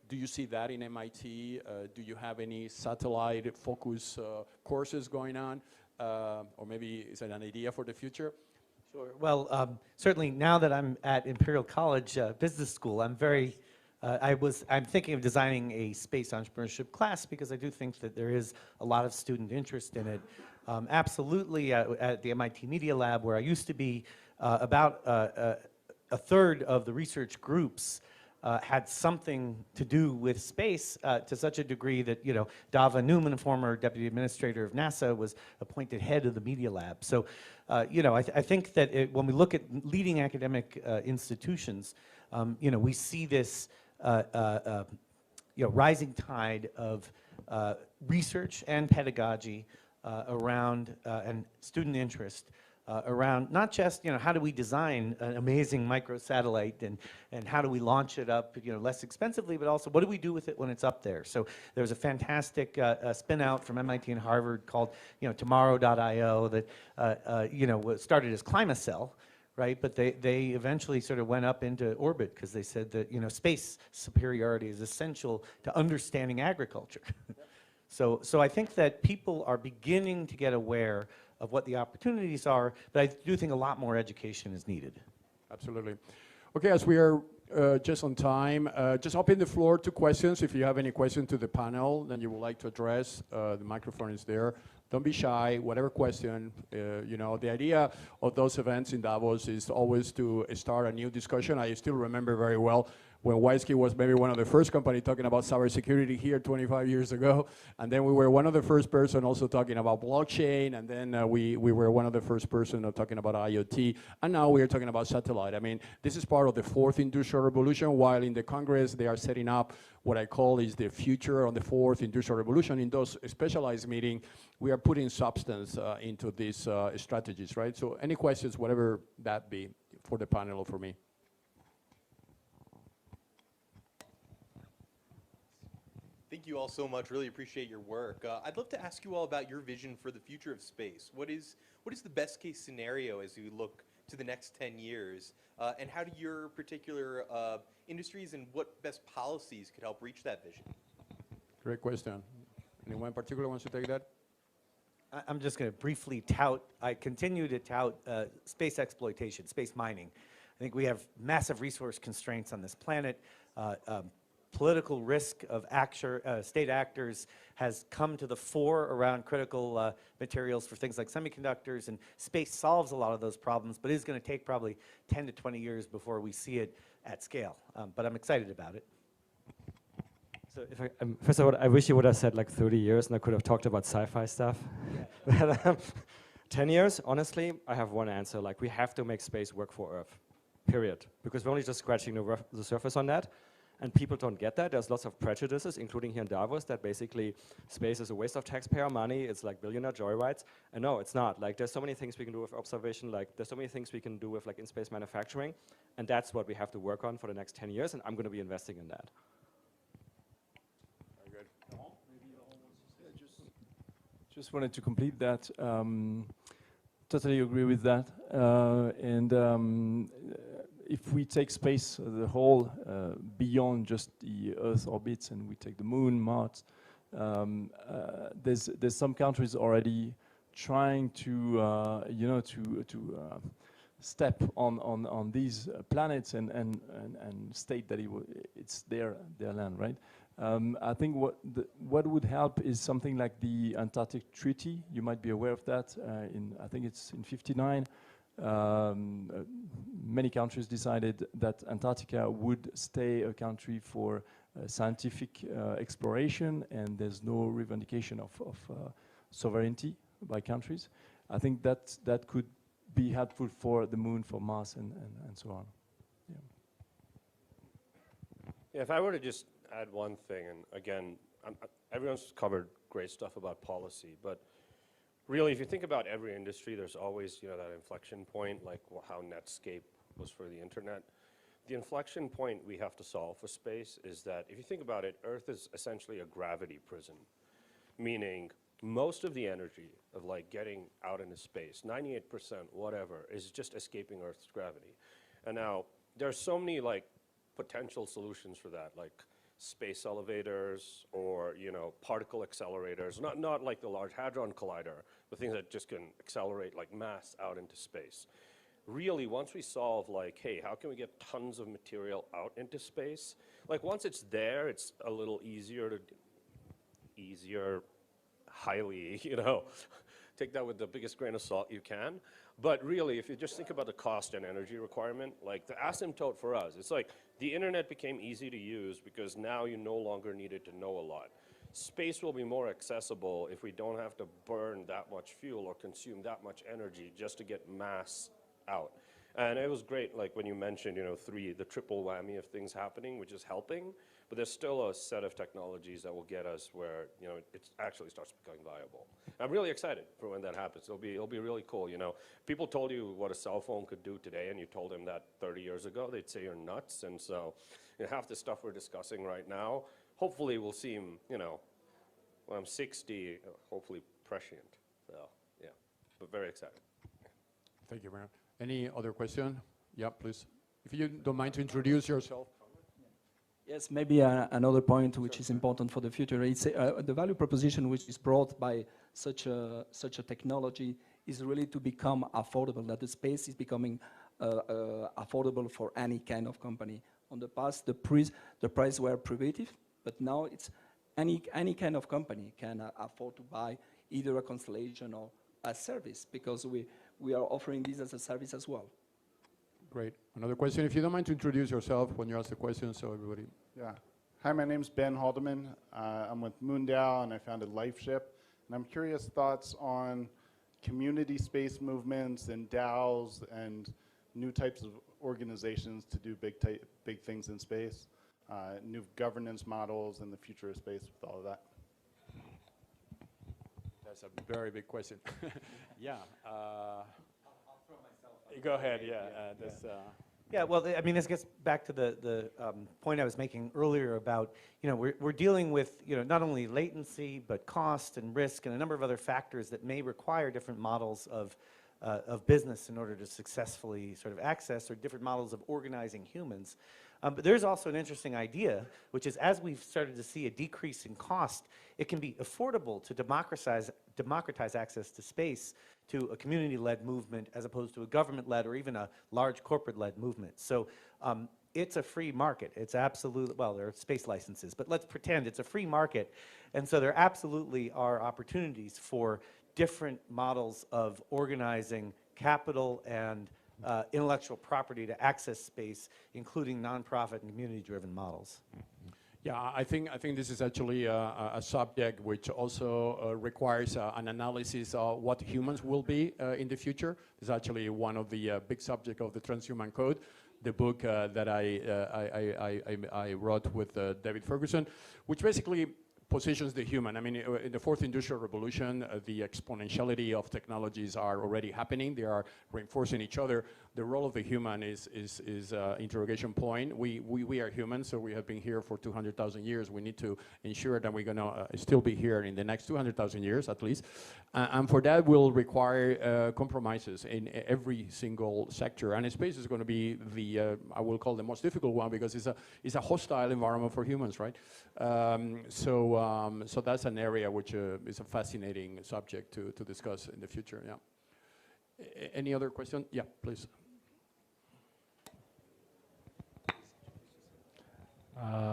Do you see that in MIT? Do you have any satellite focus courses going on? Or maybe is that an idea for the future? Sure. Well, certainly now that I'm at Imperial College Business School, I'm very, I'm thinking of designing a space entrepreneurship class, because I do think that there is a lot of student interest in it. Absolutely, at the MIT Media Lab, where I used to be, about a third of the research groups had something to do with space, to such a degree that, you know, Dava Newman, former deputy administrator of NASA, was appointed head of the Media Lab. So, you know, I think that when we look at leading academic institutions, you know, we see this, you know, rising tide of research and pedagogy around and student interest around not just, you know, how do we design an amazing microsatellite and how do we launch it up, you know, less expensively, but also what do we do with it when it's up there? So there's a fantastic spin out from MIT and Harvard called, you know, tomorrow.io that, you know, started as Climacell, right? But they eventually sort of went up into orbit because they said that, you know, space superiority is essential to understanding agriculture. So I think that people are beginning to get aware of what the opportunities are, but I do think a lot more education is needed. Absolutely. Okay, as we are just on time, just open the floor to questions. If you have any question to the panel that you would like to address, the microphone is there. Don't be shy, whatever question. You know, the idea of those events in Davos is always to start a new discussion. I still remember very well when WISeKey was maybe one of the first companies talking about cybersecurity here 25 years ago. And then we were one of the first person also talking about blockchain. And then we were one of the first person talking about IoT. And now we are talking about satellite. I mean, this is part of the fourth industrial revolution, while in the Congress they are setting up what I call is the future on the fourth industrial revolution. In those specialized meetings, we are putting substance into these strategies, right? So any questions, whatever that be, for the panel or for me? Thank you all so much. Really appreciate your work. I'd love to ask you all about your vision for the future of space. What is the best case scenario as you look to the next 10 years? And how do your particular industries and what best policies could help reach that vision? Great question. Anyone in particular wants to take that? I'm just going to briefly I continue to tout space exploitation, space mining. I think we have massive resource constraints on this planet. Political risk of state actors has come to the fore around critical materials for things like semiconductors, and space solves a lot of those problems, but is going to take probably 10 to 20 years before we see it at scale. But I'm excited about it. So if first of all, I wish you would have said like 30 years and I could have talked about sci-fi stuff. But 10 years, honestly, I have one answer. Like, we have to make space work for Earth, period. Because we're only just scratching the surface on that. And people don't get that. There's lots of prejudices, including here in Davos, that basically space is a waste of taxpayer money. It's like billionaire joyrides. And no, it's not. Like, there's so many things we can do with observation. Like, there's so many things we can do with like in-space manufacturing. And that's what we have to work on for the next 10 years. And I'm going to be investing in that. Very good. Just wanted to complete that. Totally agree with that. If we take space as a whole, beyond just the Earth orbits, and we take the Moon, Mars, there's some countries already trying to step on these planets and state that it's their land, right? I think what would help is something like the Antarctic Treaty. You might be aware of that. I think it's in '59. Many countries decided that Antarctica would stay a country for scientific exploration, and there's no revendication of sovereignty by countries. I think that could be helpful for the Moon, for Mars, and so on. Yeah. Yeah, if I were to just add one thing, and again, everyone's covered great stuff about policy, but really, if you think about every industry, there's always, that inflection point, like how Netscape was for the internet. The inflection point we have to solve for space is that, if you think about it, Earth is essentially a gravity prison, meaning most of the energy of like getting out into space, 98%, whatever, is just escaping Earth's gravity. And now, there's so many like potential solutions for that, like space elevators or particle accelerators, not like the Large Hadron Collider, but things that just can accelerate like mass out into space. Really, once we solve like, hey, how can we get tons of material out into space? Like, once it's there, it's a little easier, highly, take that with the biggest grain of salt you can. But really, if you just think about the cost and energy requirement, like the asymptote for us, it's like the internet became easy to use because now you no longer needed to know a lot. Space will be more accessible if we don't have to burn that much fuel or consume that much energy just to get mass out. And it was great, like when you mentioned, the triple whammy of things happening, which is helping, but there's still a set of technologies that will get us where, it actually starts becoming viable. I'm really excited for when that happens. It'll be really cool, People told you what a cell phone could do today, and you told them that 30 years ago, they'd say you're nuts. And so, half the stuff we're discussing right now, hopefully will seem, when I'm 60, hopefully prescient. So, yeah, but very excited. Thank you, Brian. Any other question? Yeah, please. If you don't mind to introduce yourself. Yes, maybe another point which is important for the future is the value proposition which is brought by such a technology is really to become affordable, that the space is becoming affordable for any kind of company. On the past, the price were prohibitive, but now it's any kind of company can afford to buy either a constellation or a service, because we are offering this as a service as well. Great. Another question, if you don't mind to introduce yourself when you ask the question, so everybody. Yeah. Hi, my name's Ben Haldeman. I'm with Moondao, and I founded LifeShip. And I'm curious thoughts on community space movements and DAOs and new types of organizations to do big things in space, new governance models and the future of space with all of that. That's a very big question. Yeah. I'll throw myself out. Go ahead, yeah. Yeah, well, I mean, this gets back to the point I was making earlier about, we're dealing with, not only latency, but cost and risk and a number of other factors that may require different models of business in order to successfully sort of access, or different models of organizing humans. But there's also an interesting idea, which is as we've started to see a decrease in cost, it can be affordable to democratize access to space to a community-led movement as opposed to a government-led or even a large corporate-led movement. So it's a free market. It's absolute, well, there are space licenses, but let's pretend it's a free market. And so there absolutely are opportunities for different models of organizing capital and intellectual property to access space, including nonprofit and community-driven models. Yeah, I think this is actually a subject which also requires an analysis of what humans will be in the future. It's actually one of the big subjects of the Transhuman Code, the book that I wrote with David Ferguson, which basically positions the human. I mean, in the fourth industrial revolution, the exponentiality of technologies are already happening. They are reinforcing each other. The role of the human is interrogation point. We are humans, so we have been here for 200,000 years. We need to ensure that we're gonna still be here in the next 200,000 years at least. And for that will require compromises in every single sector. And space is gonna be the, I will call the most difficult one, because it's a hostile environment for humans, right? So that's an area which is a fascinating subject to discuss in the future, yeah. Any other question? Yeah, please.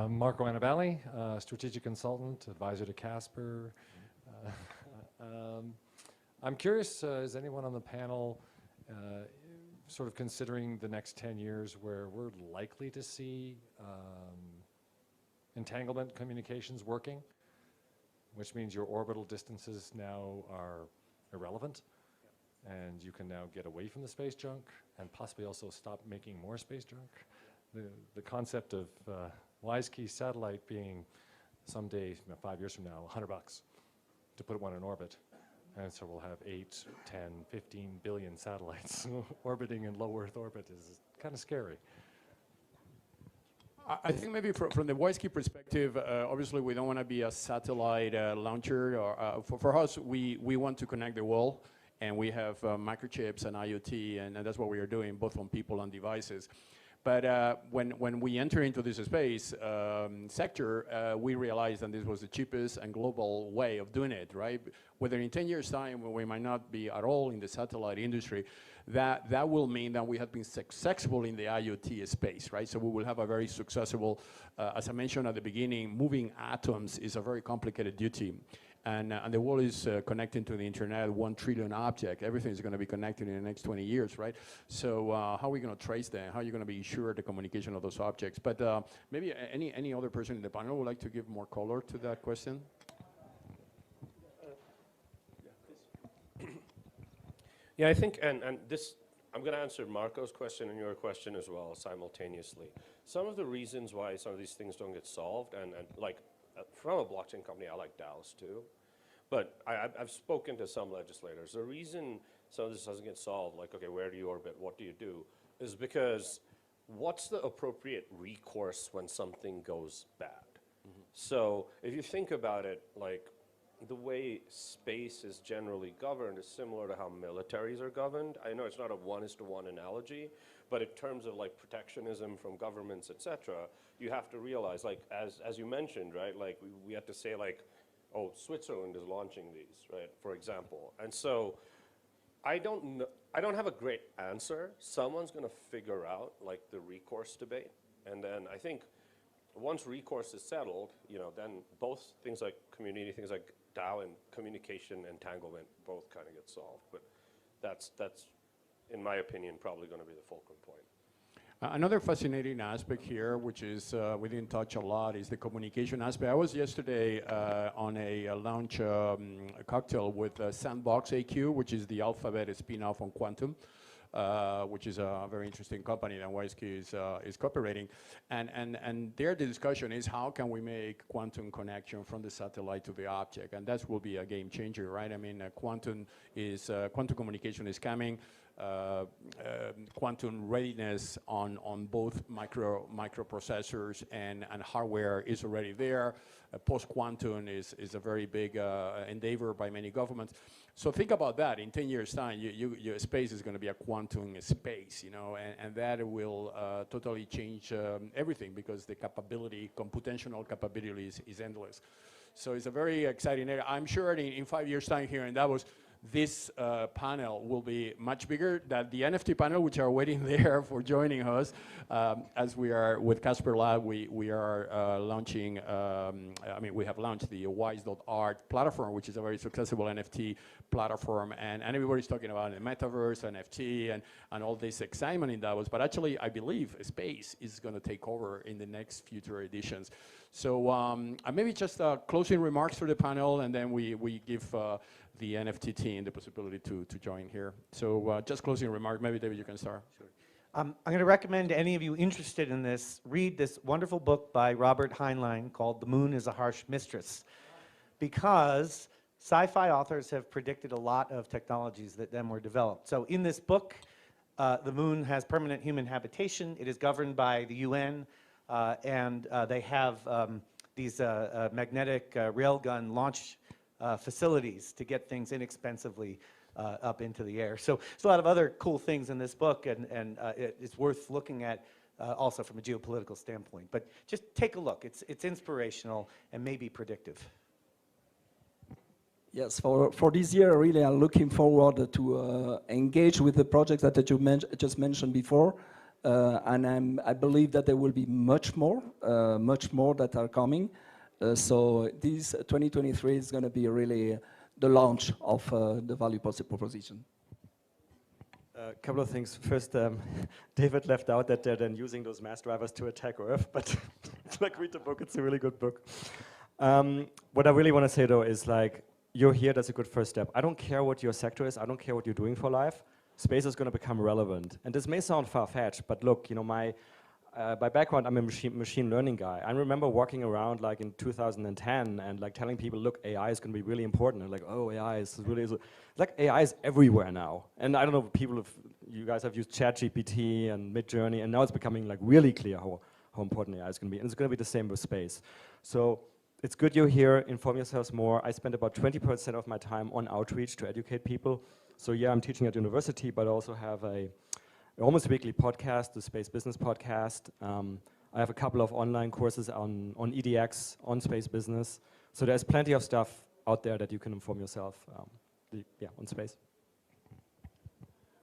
Marco Annabelli, strategic consultant, advisor to Casper. I'm curious, is anyone on the panel sort of considering the next 10 years where we're likely to see entanglement communications working, which means your orbital distances now are irrelevant, and you can now get away from the space junk and possibly also stop making more space junk? The concept of WISeKey satellite being someday, 5 years from now, $100 to put one in orbit. And so we'll have 8, 10, 15 billion satellites orbiting in low Earth orbit is kind of scary. I think maybe from the WISeKey perspective, obviously we don't want to be a satellite launcher. Or, for us, we want to connect the world, and we have microchips and IoT, and that's what we are doing, both on people and devices. But when we enter into this space sector, we realized that this was the cheapest and global way of doing it, right? Whether in 10 years' time, we might not be at all in the satellite industry, that will mean that we have been successful in the IoT space, right? So we will have a very successful, as I mentioned at the beginning, moving atoms is a very complicated duty. And the world is connecting to the internet, 1 trillion objects. Everything is going to be connected in the next 20 years, right? So how are we going to trace them? How are you going to be sure the communication of those objects? But maybe any other person in the panel would like to give more color to that question? Yeah, I think, and this, I'm going to answer Marco's question and your question as well simultaneously. Some of the reasons why some of these things don't get solved, and like from a blockchain company, I like Davos too, but I've spoken to some legislators. The reason some of this doesn't get solved, like, okay, where do you orbit, what do you do, is because what's the appropriate recourse when something goes bad? Mm-hmm. So if you think about it, like, the way space is generally governed is similar to how militaries are governed. I know it's not a 1:1 analogy, but in terms of like protectionism from governments, et cetera, you have to realize, like, as you mentioned, right, like we have to say, like, oh, Switzerland is launching these, right, for example. And so I don't have a great answer. Someone's going to figure out like the recourse debate, and then I think once recourse is settled, then both things like community, things like DAO and communication entanglement both kind of get solved. But that's in my opinion, probably going to be the fulcrum point. Another fascinating aspect here, which is we didn't touch a lot, is the communication aspect. I was yesterday on a launch cocktail with Sandbox AQ, which is the Alphabet spin-off on Quantum, which is a very interesting company that WISeKey is cooperating. And there the discussion is how can we make quantum connection from the satellite to the object, and that will be a game changer, right? I mean, quantum communication is coming. quantum readiness on both microprocessors and hardware is already there. Post-quantum is a very big endeavor by many governments. So think about that. In 10 years' time, your space is going to be a quantum space, you know, and that will totally change everything, because the capability, computational capability is endless. So it's a very exciting area. I'm sure in 5 years' time here in Davos, this panel will be much bigger than the NFT panel, which are waiting there for joining us. As we are with Casper Lab, we are launching, we have launched the wise.art platform, which is a very successful NFT platform, and everybody's talking about the metaverse, NFT, and all this excitement in Davos. But actually, I believe space is going to take over in the next future editions. So maybe just closing remarks for the panel, and then we give the NFT team the possibility to join here. So just closing remark, maybe David, you can start. Sure. I'm going to recommend any of you interested in this, read this wonderful book by Robert Heinlein called The Moon is a Harsh Mistress, because sci-fi authors have predicted a lot of technologies that then were developed. So in this book, the moon has permanent human habitation. It is governed by the UN, and they have these magnetic railgun launch facilities to get things inexpensively up into the air. So there's a lot of other cool things in this book, and it's worth looking at also from a geopolitical standpoint. But just take a look. It's inspirational and maybe predictive. Yes, for this year, really, I'm looking forward to engage with the projects that you just mentioned before. And I believe that there will be much more that are coming. So this 2023 is going to be really the launch of the value proposition. A couple of things. First, David left out that they're then using those mass drivers to attack Earth, but like, read the book, it's a really good book. What I really want to say though is, like, you're here, that's a good first step. I don't care what your sector is, I don't care what you're doing for life. Space is going to become relevant. And this may sound far-fetched, but look, you know, by background, I'm a machine learning guy. I remember walking around like in 2010 and like telling people, look, AI is going to be really important. And like, oh, AI is really, like, AI is everywhere now. And I don't know, you guys have used ChatGPT and Midjourney, and now it's becoming like really clear how important AI is going to be. And it's going to be the same with space. So it's good you're here, inform yourselves more. I spend about 20% of my time on outreach to educate people. So yeah, I'm teaching at university, but I also have a almost weekly podcast, the Space Business Podcast. I have a couple of online courses on EDX, on space business. So there's plenty of stuff out there that you can inform yourself on space.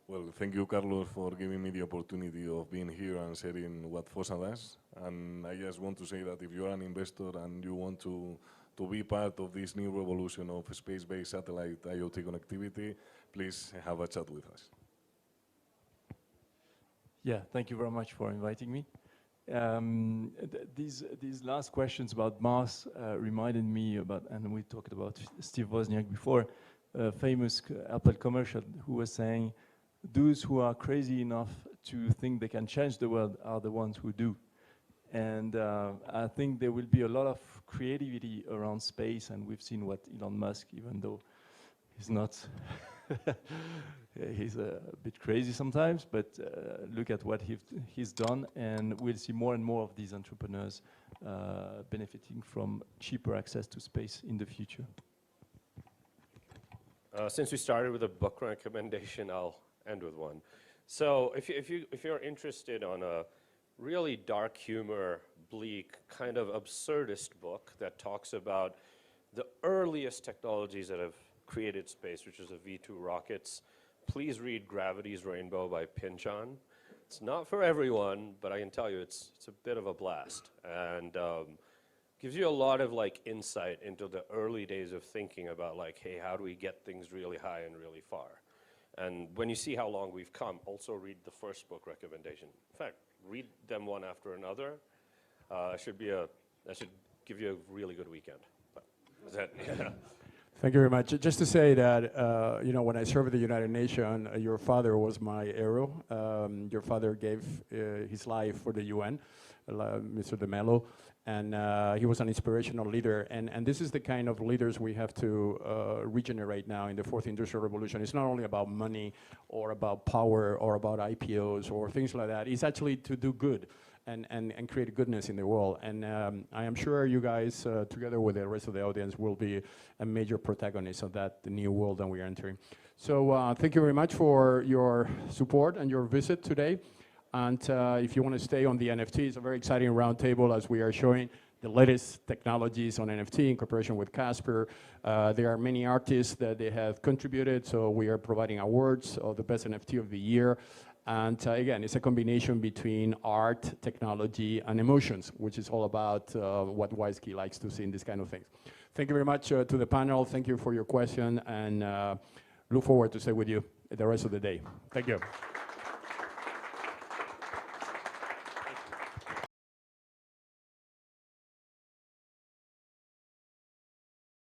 Well, thank you, Carlos, for giving me the opportunity of being here and sharing what FOSSA does. And I just want to say that if you're an investor and you want to be part of this new revolution of space-based satellite IoT connectivity, please have a chat with us. Yeah, thank you very much for inviting me. These last questions about Mars reminded me about, and we talked about Steve Wozniak before, a famous Apple commercial who was saying, those who are crazy enough to think they can change the world are the ones who do. And I think there will be a lot of creativity around space, and we've seen what Elon Musk, even though he's not, he's a bit crazy sometimes, but look at what he's done, and we'll see more and more of these entrepreneurs benefiting from cheaper access to space in the future. Since we started with a book recommendation, I'll end with one. So if you're interested on a really dark humor, bleak, kind of absurdist book that talks about the earliest technologies that have created space, which is the V2 rockets, please read Gravity's Rainbow by Pynchon. It's not for everyone, but I can tell you it's a bit of a blast, and gives you a lot of like insight into the early days of thinking about like, hey, how do we get things really high and really far? And when you see how long we've come, also read the first book recommendation. In fact, read them one after another. That should give you a really good weekend. But is that, yeah. Thank you very much. Just to say that, you know, when I served the United Nations, your father was my hero. Your father gave his life for the UN. Mr. De Mello, and he was an inspirational leader. And this is the kind of leaders we have to regenerate now in the fourth industrial revolution. It's not only about money or about power or about IPOs or things like that. It's actually to do good and create goodness in the world. And I am sure you guys, together with the rest of the audience, will be a major protagonist of that new world that we are entering. So thank you very much for your support and your visit today. And if you want to stay on the NFT, it's a very exciting roundtable as we are showing the latest technologies on NFT in cooperation with Casper. There are many artists that they have contributed, so we are providing awards of the best NFT of the year. And again, it's a combination between art, technology, and emotions, which is all about what WISeKey likes to see in this kind of things. Thank you very much to the panel. Thank you for your question, and look forward to stay with you the rest of the day. Thank you.